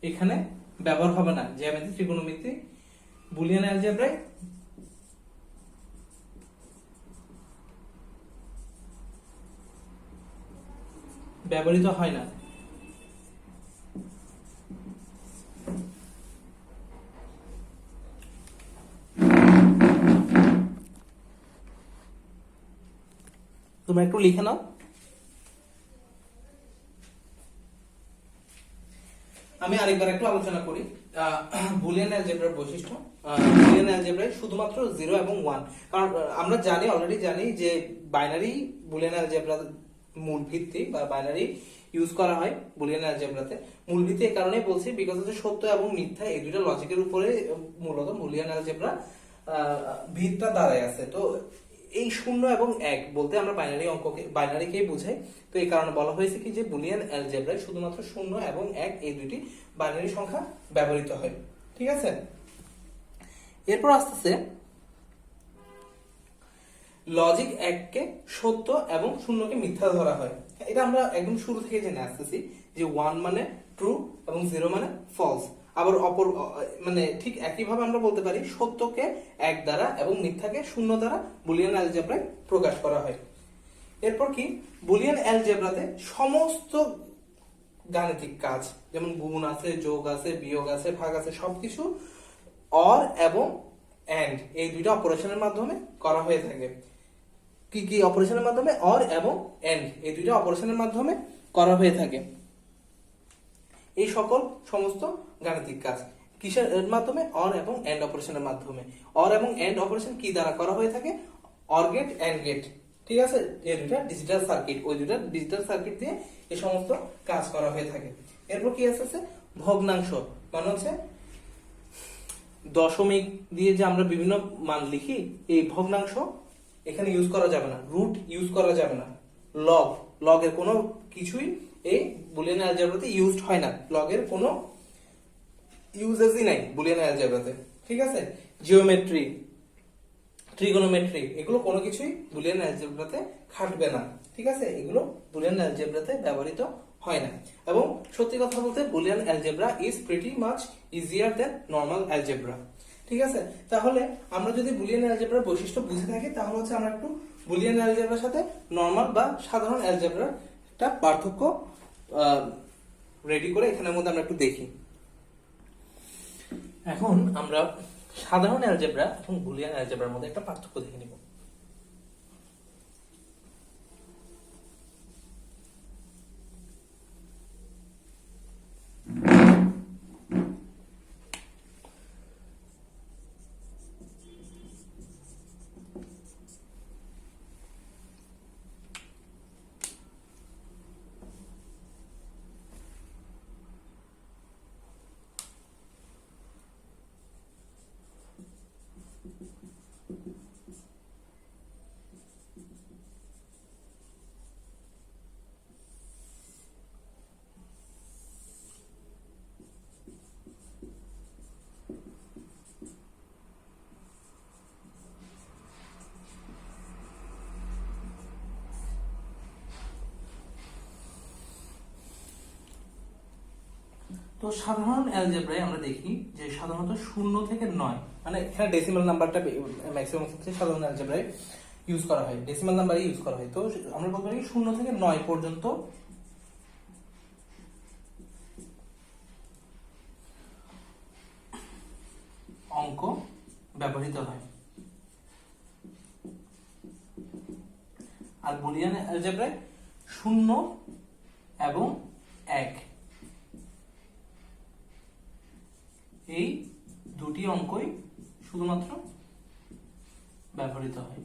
এখানে ব্যবহার হবে না। জ্যামিতি, ত্রিকোণমিতি বুলিয়ান অ্যালজেব্রায় ব্যবহৃত হয় না। তোমরা একটু লিখে নাও। আমি আরেকবার একটু আলোচনা করি বুলিয়ান অ্যালজেব্রার বৈশিষ্ট্য। বুলিয়ান অ্যালজেব্রায় শুধুমাত্র 0 এবং 1, কারণ আমরা অলরেডি জানি যে বাইনারি বুলিয়ান অ্যালজেব্রার মূল ভিত্তি বা বাইনারি ইউজ করা হয় বুলিয়ান অ্যালজেব্রাতে। মূল ভিত্তি এই কারণেই বলছি বিকজ হচ্ছে সত্য এবং মিথ্যা এই দুইটা লজিকের উপরে মূলত বুলিয়ান অ্যালজেব্রা ভিত্তিটা দাঁড়ায় আছে। তো এই 0 এবং 1 বলতে আমরা বাইনারিকেই বুঝাই। তো এই কারণে বলা হয়েছে কি যে বুলিয়ান অ্যালজেব্রায় শুধুমাত্র 0 এবং 1 এই দুইটি বাইনারি সংখ্যা ব্যবহৃত হয়, ঠিক আছে? এরপর আসতেছে লজিক 1 কে সত্য এবং 0 কে মিথ্যা ধরা হয়। এটা আমরা একদম শুরু থেকে জেনে আসতেছি যে 1 মানে ট্রু এবং 0 মানে ফলস। আবার মানে ঠিক একই ভাবে আমরা বলতে পারি সত্যকে 1 দ্বারা এবং মিথ্যাকে 0 দ্বারা বুলিয়ান অ্যালজেব্রায় প্রকাশ করা হয়। এরপর কি, বুলিয়ান অ্যালজেব্রাতে সমস্ত গাণিতিক কাজ যেমন গুণ আছে, যোগ আছে, বিয়োগ আছে, ভাগ আছে, সবকিছু অর এবং এন্ড এই দুইটা অপারেশনের মাধ্যমে করা হয়ে থাকে। কি কি অপারেশনের মাধ্যমে? অর এবং এন্ড এই দুইটা অপারেশনের মাধ্যমে করা হয়ে থাকে। এই সমস্ত গাণিতিক কাজ কিসের মাধ্যমে? অর এবং এন্ড অপারেশনের মাধ্যমে। অর এবং এন্ড অপারেশন কি দ্বারা করা হয়ে থাকে? অর গেট, এন্ড গেট, ঠিক আছে? এই দুইটা ডিজিটাল সার্কিট, ওই দুইটা ডিজিটাল সার্কিট দিয়ে এই সমস্ত কাজ করা হয়ে থাকে। এরপর কি আছে? ভগ্নাংশ মানে হচ্ছে দশমিক দিয়ে যে আমরা বিভিন্ন মান লিখি, এই ভগ্নাংশ এখানে ইউজ করা যাবে না। রুট ইউজ করা যাবে না। লগের কোনো কিছুই এই বুলিয়ান অ্যালজেব্রাতে ইউজড হয় না। লগের কোনো ইউজেসই নাই বুলিয়ান অ্যালজেব্রাতে, ঠিক আছে? জিওমেট্রি, ট্রিগোনোমেট্রি, এগুলো কোনো কিছুই বুলিয়ান অ্যালজেব্রাতে খাটবে না, ঠিক আছে? এগুলো বুলিয়ান অ্যালজেব্রাতে ব্যবহৃত হয় না। এবং সত্যি কথা বলতে Boolean algebra is pretty much easier than normal algebra, ঠিক আছে? তাহলে আমরা যদি বুলিয়ান অ্যালজেব্রার বৈশিষ্ট্য বুঝে থাকি, তাহলে হচ্ছে আমরা একটু বুলিয়ান অ্যালজেব্রার সাথে নর্মাল বা সাধারণ অ্যালজেব্রার একটা পার্থক্য রেডি করে এখানের মধ্যে আমরা একটু দেখি। এখন আমরা সাধারণ অ্যালজেব্রা এবং বুলিয়ান অ্যালজেব্রার মধ্যে একটা পার্থক্য দেখে নিব। তো সাধারণ অ্যালজেব্রায় আমরা দেখি যে সাধারণত 0 থেকে 9, মানে এখানে ডেসিমাল নাম্বারটা ম্যাক্সিমাম ক্ষেত্রে সাধারণ অ্যালজেব্রায় ইউজ করা হয়, ডেসিমাল নাম্বারই ইউজ করা হয়। তো আমরা বলতে পারি 0 থেকে 9 পর্যন্ত অঙ্ক ব্যবহৃত হয়। আর বুলিয়ান অ্যালজেব্রায় 0 এবং 1 এই দুটি অঙ্কই শুধুমাত্র ব্যবহৃত হয়।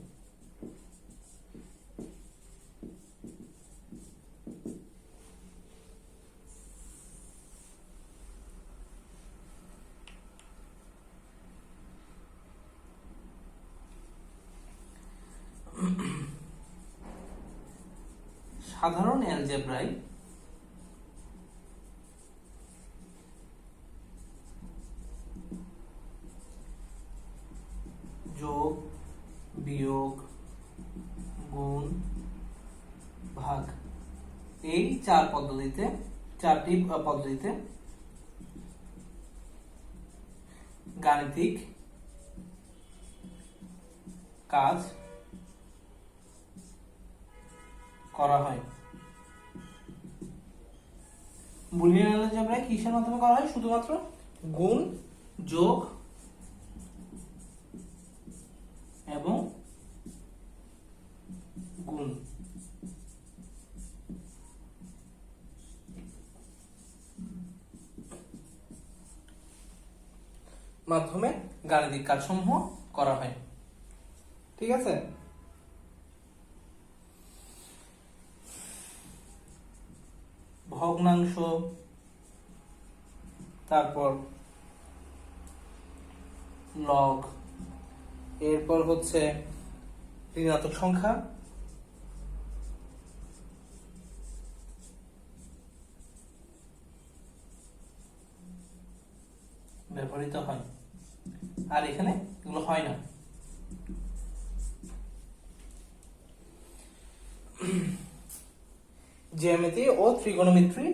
সাধারণ অ্যালজেব্রায় যোগ, বিয়োগ, গুণ, ভাগ এই চারটি পদ্ধতিতে গাণিতিক কাজ করা হয়। বুলিয়ান অ্যালজেব্রায় কিসের মাধ্যমে করা হয়? শুধুমাত্র গুণ, যোগ এবং গুণ মাধ্যমে গাণিতিক কাজসমূহ করা হয়, ঠিক আছে? ভগ্নাংশ, তারপর লগ, এরপর হচ্ছে ঋণাত্মক সংখ্যা, ব্যবহৃত হয়। আর এখানে এগুলো হয় না। জ্যামিতি ও ত্রিগোনোমেট্রি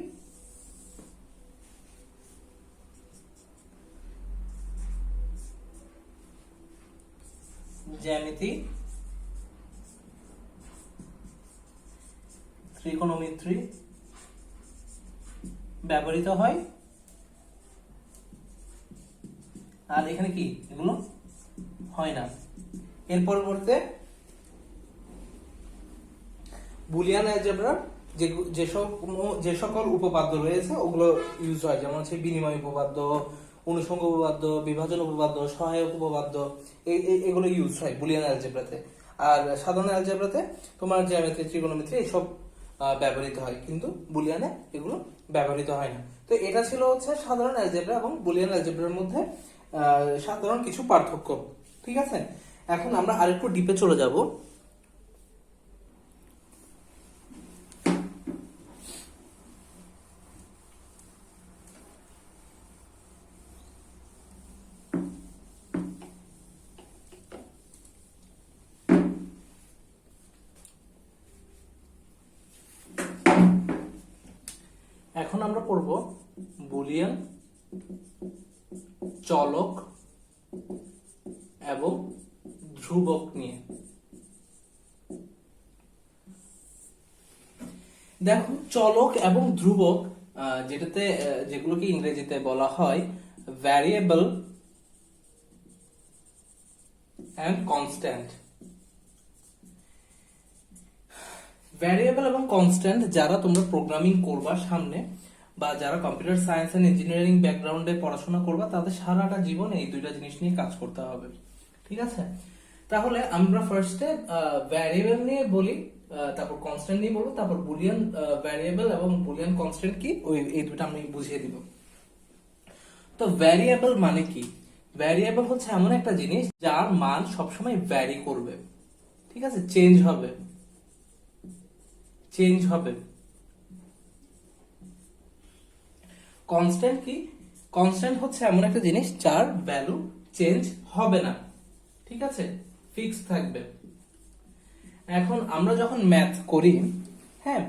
জ্যামিতি, ত্রিগোনোমেট্রি ব্যবহৃত হয়। আর এখানে কি এগুলো হয় না। এর পরিবর্তে বুলিয়ান অ্যালজেব্রার যে সকল উপপাদ্য রয়েছে ওগুলো ইউজ হয়, যেমন হচ্ছে বিনিময় উপপাদ্য, অনুষঙ্গ উপপাদ্য, বিভাজন উপপাদ্য, সহায়ক উপপাদ্য, এগুলো ইউজ হয় বুলিয়ান অ্যালজেব্রাতে। আর সাধারণ অ্যালজেব্রাতে তোমার জ্যামিতি, ত্রিগোনোমেট্রি এসব ব্যবহৃত হয়, কিন্তু বুলিয়ানে এগুলো ব্যবহৃত হয় না। তো এটা ছিল হচ্ছে সাধারণ অ্যালজেব্রা এবং বুলিয়ান অ্যালজেব্রার মধ্যে সাধারণ কিছু পার্থক্য, ঠিক আছে? এখন আমরা আরেকটু ডিপে চলে যাব। এখন আমরা পড়ব বুলিয়ান, চলক এবং ধ্রুবক নিয়ে। দেখো চলক এবং ধ্রুবক যেগুলোকে ইংরেজিতে বলা হয় ভ্যারিয়েবল এন্ড কনস্ট্যান্ট। ভ্যারিয়েবল এবং কনস্ট্যান্ট যারা তোমরা প্রোগ্রামিং করবা সামনে, বা যারা কম্পিউটার সায়েন্স এন্ড ইঞ্জিনিয়ারিং ব্যাকগ্রাউন্ডে পড়াশোনা করবা, তাদের সারাটা জীবন এই দুইটা জিনিস নিয়ে কাজ করতে হবে। ঠিক আছে, তাহলে আমরা ফার্স্টে ভ্যারিয়েবল নিয়ে বলি, তারপর কনস্ট্যান্ট নিয়ে বলবো, তারপর বুলিয়ান ভ্যারিয়েবল এবং বুলিয়ান কনস্ট্যান্ট কি এই দুটো আমি বুঝিয়ে দিব। তো ভ্যারিয়েবল মানে কি? ভ্যারিয়েবল হচ্ছে এমন একটা জিনিস যার মান সবসময় ভ্যারি করবে। ঠিক আছে, চেঞ্জ হবে। কনস্ট্যান্ট কি? কনস্ট্যান্ট হচ্ছে এমন একটা জিনিস যার ভ্যালু চেঞ্জ হবে না। ঠিক আছে, ফিক্স থাকবে। এখন আমরা যখন ম্যাথ করি, হ্যাঁ,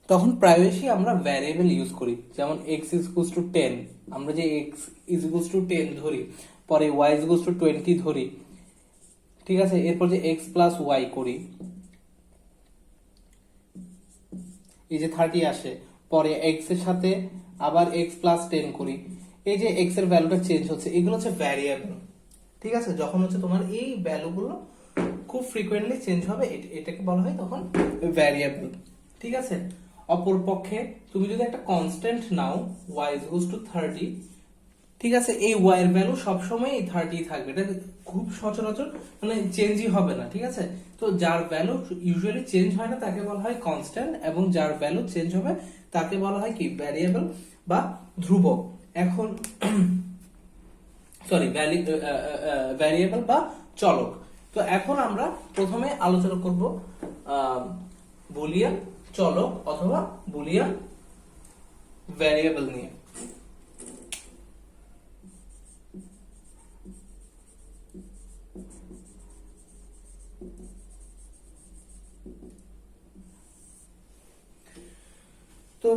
তখন প্রায়শই আমরা ভ্যারিয়েবল ইউজ করি। যেমন x ইকুয়ালস টু 10, আমরা যে x ইকুয়ালস টু 10 ধরি, পরে y ইকুয়ালস টু 20 ধরি। ঠিক আছে, এরপর যে x প্লাস y করি, এই যে 30 আসে, পরে x এর সাথে আবার x প্লাস 10 করি, এই যে x এর ভ্যালুটা চেঞ্জ হচ্ছে, এগুলো হচ্ছে ভ্যারিয়েবল। ঠিক আছে, যখন হচ্ছে তোমার এই ভ্যালুগুলো খুব ফ্রিকোয়েন্টলি চেঞ্জ হবে, এটাকে বলা হয় তখন ভ্যারিয়েবল। ঠিক আছে, অপরপক্ষে তুমি যদি একটা constant now y equals to 30, ঠিক আছে, এই y এর ভ্যালু সবসময় 30 থাকবে, এটা খুব সচরাচর মানে চেঞ্জই হবে না। ঠিক আছে, তো যার ভ্যালু ইউজুয়ালি চেঞ্জ হয় না তাকে বলা হয় কনস্ট্যান্ট, এবং যার ভ্যালু চেঞ্জ হবে তাকে বলা হয় কি ভ্যারিয়েবল বা ধ্রুবক। এখন সরি, ভ্যারিয়েবল বা চলক। তো এখন আমরা প্রথমে আলোচনা করব বুলিয়ান চলক অথবা বুলিয়ান ভ্যারিয়েবল নিয়ে। তো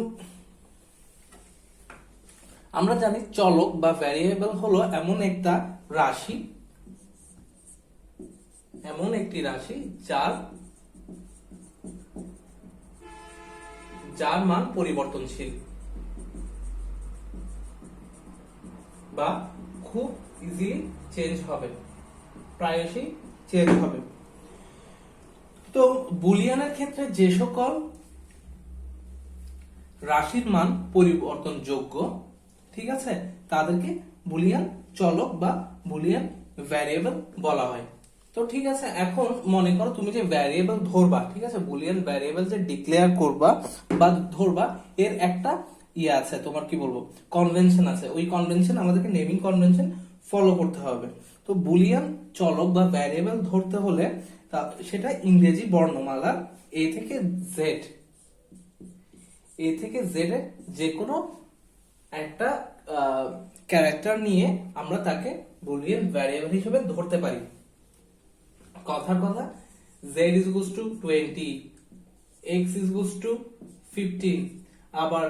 আমরা জানি চলক বা ভ্যারিয়েবল হলো এমন একটি রাশি যার মান পরিবর্তনশীল বা খুব ইজিলি চেঞ্জ হবে, প্রায়শই চেঞ্জ হবে। তো বুলিয়ানের ক্ষেত্রে যে সকল রাশির মান পরিবর্তনযোগ্য, ঠিক আছে, তাদেরকে বুলিয়ান চলক বা বুলিয়ান ভ্যারিয়েবল বলা হয়। তো ঠিক আছে, এখন মনে করো তুমি যে ভ্যারিয়েবল ধরবা, ঠিক আছে, বুলিয়ান ভ্যারিয়েবল যে ডিক্লেয়ার করবা বা ধরবা, এর একটা আছে, তোমার কি বলবো, কনভেনশন আছে। ওই কনভেনশন আমাদেরকে নেমিং কনভেনশন ফলো করতে হবে। তো বুলিয়ান চলক বা ভ্যারিয়েবল ধরতে হলে সেটা ইংরেজি বর্ণমালার এ থেকে জেড এর যে কোনো একটা ক্যারেক্টার নিয়ে আমরা তাকে বুলিয়ান ভ্যারিয়েবল হিসেবে ধরতে পারি। কথার কথা, z equals to 20, x equals to 15, আবার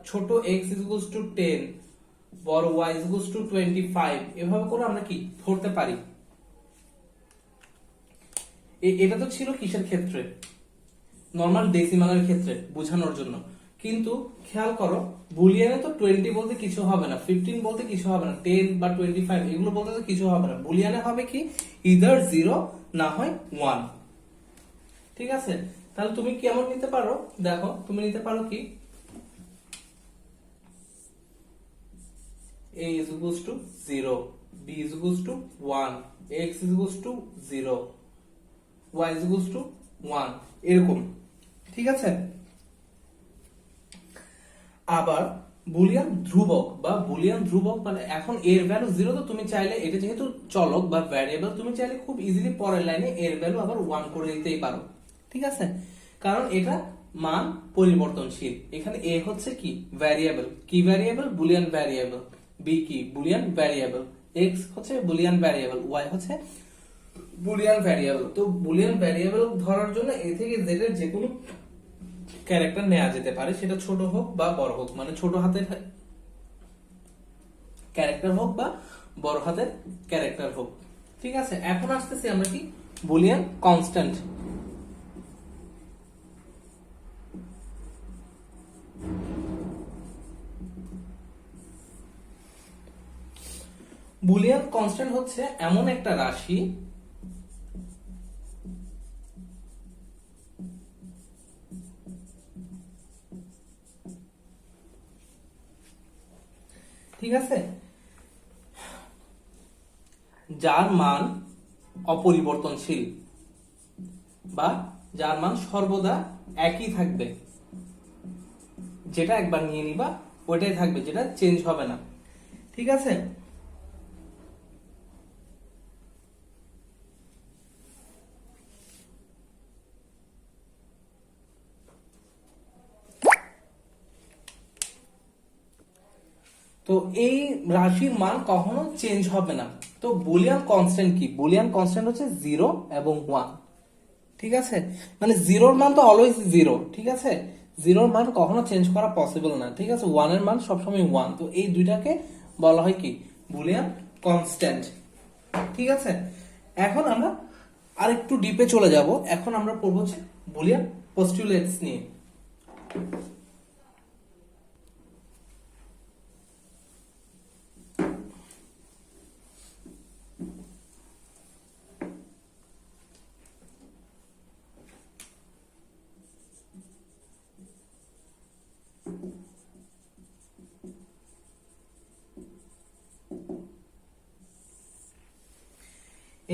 ছোট x ইকুয়ালস টু 10, বড় y ইকুয়ালস টু 25, এভাবে করে আমরা কি ধরতে পারি। এটা তো ছিল কিসের ক্ষেত্রে? নরমাল ডেসিমালের ক্ষেত্রে বোঝানোর জন্য। কিন্তু খেয়াল করো, বুলিয়ানে তো 20 বলতে কিছু হবে না, 15 বলতে কিছু হবে না, 10 বা 25 এগুলো বলতে তো কিছু হবে না। বুলিয়ানে হবে কি ইদার 0 না হয় 1। ঠিক আছে, তাহলে তুমি কেমন নিতে পারো? দেখো, তুমি নিতে পারো কি a is equals to 0, b is equals to 1, x is equals to 0, y is equals to 1, এরকম। ঠিক আছে, আবার বুলিয়ান ধ্রুবক মানে এখন এর ভ্যালু 0, তো তুমি চাইলে এটা যেহেতু চলক বা ভ্যারিয়েবল, তুমি চাইলে খুব ইজিলি পরের লাইনে এর ভ্যালু আবার 1 করে দিতেই পারো। ঠিক আছে, কারণ এটা মান পরিবর্তনশীল। এখানে a হচ্ছে কি ভ্যারিয়েবল, কি ভ্যারিয়েবল? Boolean variable. b কি বুলিয়ান ভ্যারিয়েবল, x হচ্ছে বুলিয়ান ভ্যারিয়েবল, y হচ্ছে বুলিয়ান ভ্যারিয়েবল। তো বুলিয়ান ভ্যারিয়েবল ধরার জন্য এ থেকে জেড এর যে কোনো ক্যারেক্টার নেওয়া যেতে পারে, সেটা ছোট হোক বা বড় হোক, মানে ছোট হাতের ক্যারেক্টার হোক বা বড় হাতের ক্যারেক্টার হোক। ঠিক আছে, এখন আসতেছি আমরা কি বুলিয়ান কনস্ট্যান্ট। বুলিয়ান কনস্ট্যান্ট হচ্ছে এমন একটা রাশি ঠিক আছে, যার মান অপরিবর্তনশীল বা যার মান সর্বদা একই থাকবে, যেটা একবার নিয়ে নিবা ওইটাই থাকবে, যেটা চেঞ্জ হবে না। ঠিক আছে, তো এই রাশির মান কখনো চেঞ্জ হবে না। তো বুলিয়ান কনস্ট্যান্ট কি? বুলিয়ান কনস্ট্যান্ট হচ্ছে 0 এবং 1। ঠিক আছে, মানে জিরোর মান তো অলওয়েজ 0। ঠিক আছে, জিরোর মান কখনো চেঞ্জ করা পসিবল না। ঠিক আছে, 1 এর মান সবসময় 1। তো এই দুইটাকে বলা হয় কি? Boolean constant. ঠিক আছে, এখন আমরা আরেকটু ডিপে চলে যাব। এখন আমরা পড়বো হচ্ছে বুলিয়ান পস্টুলেটস নিয়ে।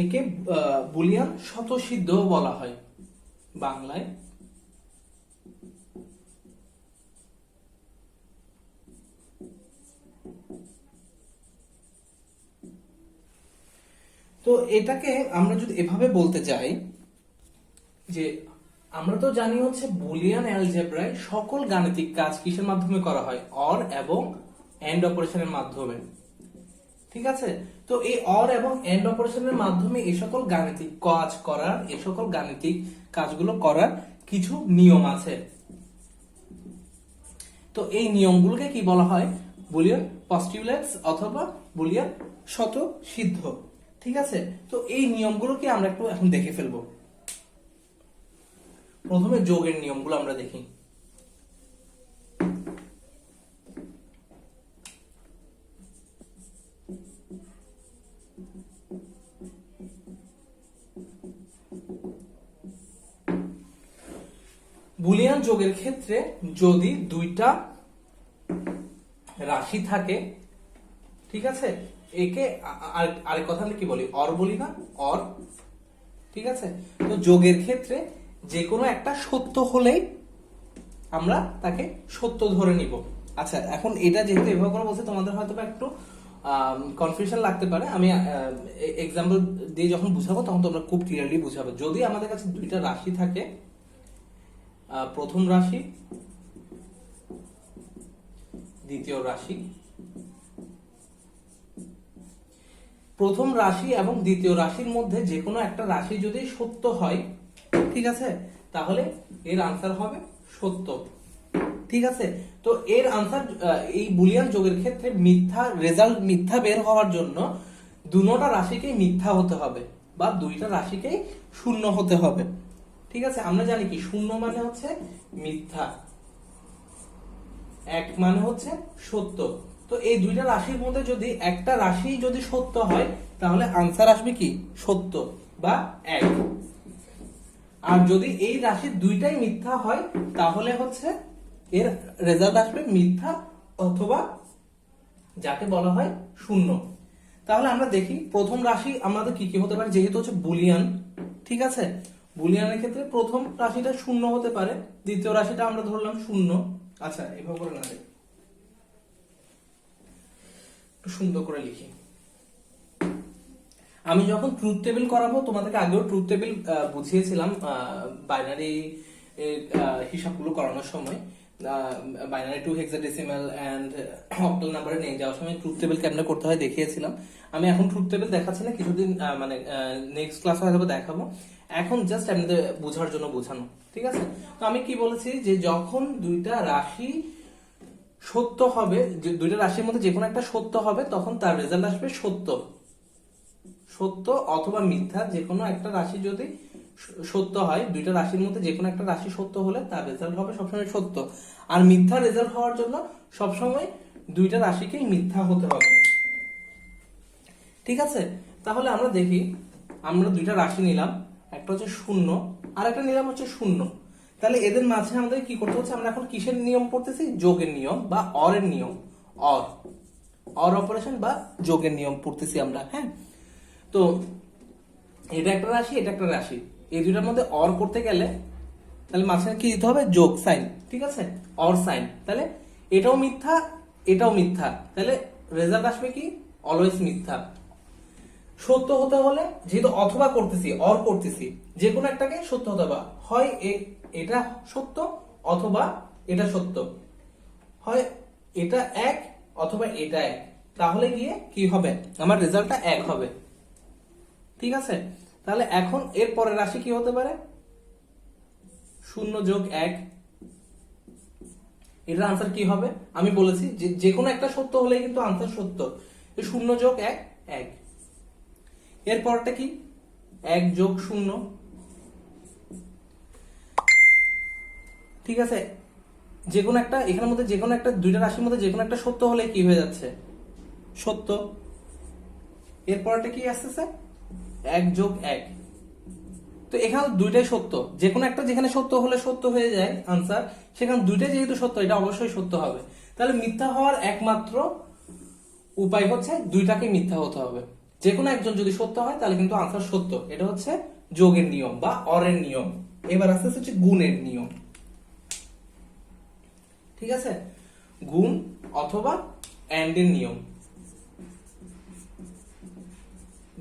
একে বুলিয়ান স্বতঃসিদ্ধ বলা হয় বাংলায়। তো এটাকে আমরা যদি এভাবে বলতে চাই যে আমরা তো জানি হচ্ছে বুলিয়ান অ্যালজেব্রায় সকল গাণিতিক কাজ কিসের মাধ্যমে করা হয়? অর এবং এন্ড অপারেশনের মাধ্যমে। ঠিক আছে, তো এই অর এবং এন্ড অপারেশনের মাধ্যমে এই সকল গাণিতিক কাজ করার, এই সকল গাণিতিক কাজগুলো করার কিছু নিয়ম আছে। তো এই নিয়মগুলোকে কি বলা হয়? বুলিয়ান পস্টুলেটস অথবা বুলিয়ান স্বতঃসিদ্ধ। ঠিক আছে, তো এই নিয়মগুলোকে আমরা একটু এখন দেখে ফেলবো। প্রথমে যোগের নিয়মগুলো আমরা দেখি। বুলিয়ান যোগের ক্ষেত্রে যদি দুইটা রাশি থাকে, ঠিক আছে, একে আরেক কথা কি বলি? অর বলি না? অর। ঠিক আছে, তো যোগের ক্ষেত্রে যে কোনো একটা সত্য হলেই আমরা তাকে সত্য ধরে নিব। আচ্ছা, এখন এটা যেহেতু এভাবে করে বলছে, তোমাদের হয়তো একটু কনফিউশন লাগতে পারে। আমি এক্সাম্পল দিয়ে যখন বুঝাবো তখন তোমরা খুব ক্লিয়ারলি বুঝাবে। যদি আমাদের কাছে দুইটা রাশি থাকে, প্রথম রাশি, দ্বিতীয় রাশি, প্রথম রাশি এবং দ্বিতীয় রাশির মধ্যে যে কোনো একটা রাশি যদি সত্য হয়, ঠিক আছে, তাহলে এর আনসার হবে সত্য। ঠিক আছে, তো এর আনসার এই বুলিয়ান যোগের ক্ষেত্রে মিথ্যা রেজাল্ট, মিথ্যা বের হওয়ার জন্য দুটোটা রাশিকেই মিথ্যা হতে হবে বা দুইটা রাশিকেই শূন্য হতে হবে। ঠিক আছে, আমরা জানি কি শূন্য মানে হচ্ছে মিথ্যা, এক মানে হচ্ছে সত্য। তো এই দুইটা রাশির মধ্যে যদি একটা রাশি যদি সত্য হয়, তাহলে আনসার আসবে কি? সত্য বা এক। আর যদি এই রাশির দুইটাই মিথ্যা হয়, তাহলে হচ্ছে এর রেজাল্ট আসবে মিথ্যা অথবা যাকে বলা হয় শূন্য। তাহলে আমরা দেখি প্রথম রাশি আমাদের কি কি হতে পারে, যেহেতু হচ্ছে বুলিয়ান। ঠিক আছে, বুলিয়ানের ক্ষেত্রে প্রথম রাশিটা শূন্য হতে পারে, দ্বিতীয় রাশিটা আমরা ধরলাম শূন্য। আচ্ছা, এভাবে করে না, একটু সুন্দর করে লিখি। আমি যখন ট্রুথ টেবিল করাবো, তোমাদেরকে আগেও ট্রুথ টেবিল বুঝিয়েছিলাম বাইনারি হিসাবগুলো করানোর সময়। Binary to hexadecimal and octal নাম্বারে নিয়ে যাওয়ার সময় ট্রুথ টেবিল কেমনে করতে হয় দেখিয়েছিলাম। আমি এখন ট্রুথ টেবিল দেখাচ্ছি না, কিছুদিন মানে নেক্সট ক্লাস হয়তো দেখাবো। এখন জাস্ট আপনাদের বোঝার জন্য বোঝানো, ঠিক আছে? তো আমি কি বলেছি যে যখন দুইটা রাশি সত্য হবে, যে দুইটা রাশির মধ্যে যে কোনো একটা সত্য হবে, তখন তার রেজাল্ট আসবে সত্য। সত্য অথবা মিথ্যা, যে কোনো একটা রাশি যদি সত্য হয়, দুইটা রাশির মধ্যে যে কোনো একটা রাশি সত্য হলে তার রেজাল্ট হবে সবসময় সত্য। আর মিথ্যা রেজাল্ট হওয়ার জন্য সবসময় দুইটা রাশিকেই মিথ্যা হতে হবে, ঠিক আছে? তাহলে আমরা দেখি, আমরা দুইটা রাশি নিলাম, একটা হচ্ছে 0 আর একটা নিলাম হচ্ছে 0। তাহলে এদের মাঝে আমাদের কি করতে হচ্ছে? আমরা এখন কিসের নিয়ম পড়তেছি? যোগের নিয়ম বা অরের নিয়ম, অর অপারেশন বা যোগের নিয়ম পড়তেছি আমরা, হ্যাঁ? তো এটা একটা রাশি, এটা একটা রাশি, এই দুইটার মধ্যে অর করতে গেলে তাহলে মাঝখানে কি দিতে হবে? যোগ সাইন, ঠিক আছে? Or sign. তাহলে এটাও মিথ্যা, এটাও মিথ্যা, তাহলে রেজাল্ট আসবে কি? অলওয়েজ মিথ্যা। সত্য হতে হলে, যেহেতু অথবা করতেছি, অর করতেছি, যে কোনো একটাকে সত্য হতে হবে। হয় এটা সত্য অথবা এটা সত্য, হয় এটা এক অথবা এটা এক, তাহলে গিয়ে কি হবে? আমার রেজাল্টটা এক হবে, ঠিক আছে? তাহলে এখন এর পরের রাশি কি হতে পারে? 0 যোগ 1, এটার আনসার কি হবে? আমি বলেছি যে কোনো একটা সত্য হলে কিন্তু আনসার সত্য। 0 যোগ 1 1, এর পরটা কি? 1 যোগ 0, ঠিক আছে? যে কোনো একটা, এখানের মধ্যে যে কোনো একটা, দুইটা রাশির মধ্যে যে কোনো একটা সত্য হলে কি হয়ে যাচ্ছে? সত্য। এর পরটা কি আসতেছে? 1 যোগ 1। তো এখানে দুইটাই সত্য, যে কোনো একটা যেখানে সত্য হলে সত্য হয়ে যায় আনসার, সেখানে দুইটাই যেহেতু সত্য, এটা অবশ্যই সত্য হবে। তাহলে মিথ্যা হওয়ার একমাত্র উপায় হচ্ছে দুইটাকে মিথ্যা হতে হবে। যে কোনো একজন যদি সত্য হয় তাহলে কিন্তু আনসার সত্য। এটা হচ্ছে যোগের নিয়ম বা অরের নিয়ম। এবার আস্তে আস্তে হচ্ছে গুণের নিয়ম, ঠিক আছে? গুণ অথবা এন্ড এর নিয়ম,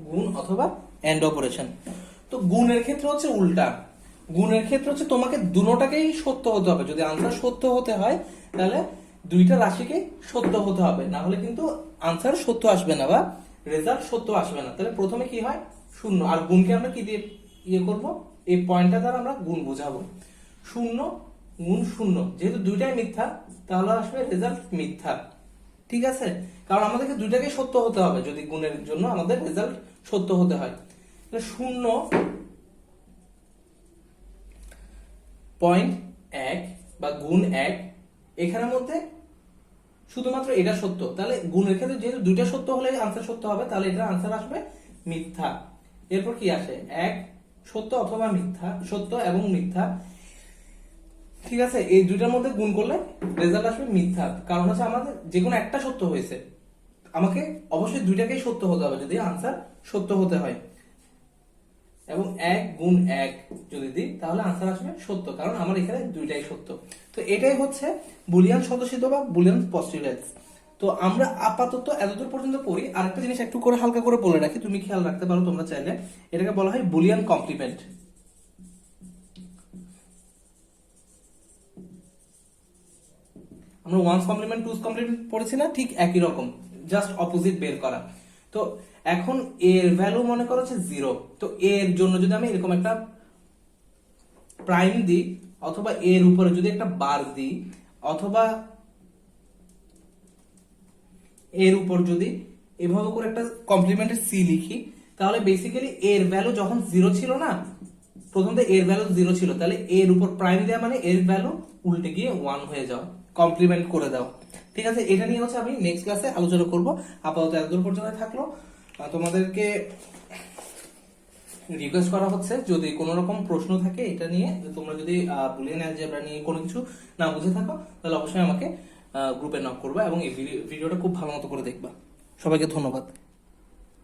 গুণ অথবা এন্ড অপারেশন। তো গুণের ক্ষেত্রে হচ্ছে উল্টা। গুণের ক্ষেত্রে হচ্ছে তোমাকে দুটোটাকেই সত্য হতে হবে। যদি আনসার সত্য হতে হয় তাহলে দুইটা রাশিকে সত্য হতে হবে, না হলে কিন্তু আনসার সত্য আসবে না বা রেজাল্ট সত্য আসবে না। তাহলে প্রথমে কি হয়? 0। আর গুণকে আমরা কি দিয়ে ইয়ে করব? এই পয়েন্টটা দ্বারা আমরা গুণ বুঝাবো। 0 গুণ 0, যেহেতু দুইটাই মিথ্যা তাহলে আসবে রেজাল্ট মিথ্যা, ঠিক আছে? কারণ আমাদেরকে দুইটাকে সত্য হতে হবে যদি গুণের জন্য আমাদের রেজাল্ট সত্য হতে হয়। 0.1 বা গুণ 1, এখানের মধ্যে শুধুমাত্র এটা সত্য। তাহলে গুণের ক্ষেত্রে যেহেতু দুইটা সত্য হলে আনসার সত্য হবে, তাহলে এটার আনসার আসবে মিথ্যা। এরপর কি আসে? 1 সত্য অথবা মিথ্যা, সত্য এবং মিথ্যা, ঠিক আছে? এই দুইটার মধ্যে গুণ করলে রেজাল্ট আসবে মিথ্যা। কারণ হচ্ছে আমাদের যে কোনো একটা সত্য হয়েছে, আমাকে অবশ্যই দুইটাকেই সত্য হতে হবে যদি আনসার সত্য হতে হয়। এবং 1 গুণ 1 যদি দিই তাহলে আনসার আসবে সত্য, কারণ আমার এখানে দুইটাই সত্য। তো এটাই হচ্ছে বুলিয়ান স্বতঃসিদ্ধ বা বুলিয়ান পস্টুলেটস। তো আমরা আপাতত এতদূর পর্যন্ত পড়ি। আরেকটা জিনিস একটু করে হালকা করে বলে রাখি, তুমি খেয়াল রাখতে পারো তোমরা চাইলে। এটাকে বলা হয় বুলিয়ান কমপ্লিমেন্ট। আমরা ওয়ান্স কমপ্লিমেন্ট, টুস কমপ্লিমেন্ট পড়েছি না? ঠিক একই রকম, জাস্ট অপোজিট বের করা। তো এখন এর ভ্যালু মনে করো হচ্ছে 0। তো এর জন্য যদি আমি এরকম একটা প্রাইম দিই, অথবা এর উপরে যদি একটা বার দিই, অথবা এর উপর যদি এভাবে করে একটা কমপ্লিমেন্টের সি লিখি, তাহলে বেসিক্যালি এর ভ্যালু যখন 0 ছিল না, প্রথমত এর ভ্যালু 0 ছিল, তাহলে এর উপর প্রাইম দেওয়া মানে এর ভ্যালু উল্টে গিয়ে 1 হয়ে যাওয়া, কমপ্লিমেন্ট করে দাও, ঠিক আছে? এটা নিয়ে হচ্ছে আমি নেক্সট ক্লাসে আলোচনা করব। আপাতত এতদূর পর্যন্ত থাকলো। তোমাদেরকে রিকোয়েস্ট করা হচ্ছে যদি কোনো রকম প্রশ্ন থাকে এটা নিয়ে, তোমরা যদি বুলিয়ান অ্যালজেব্রা নিয়ে কোনো কিছু না বুঝে থাকো, তাহলে অবশ্যই আমাকে গ্রুপে নক করবা এবং এই ভিডিওটা খুব ভালো মতো করে দেখবা। সবাইকে ধন্যবাদ।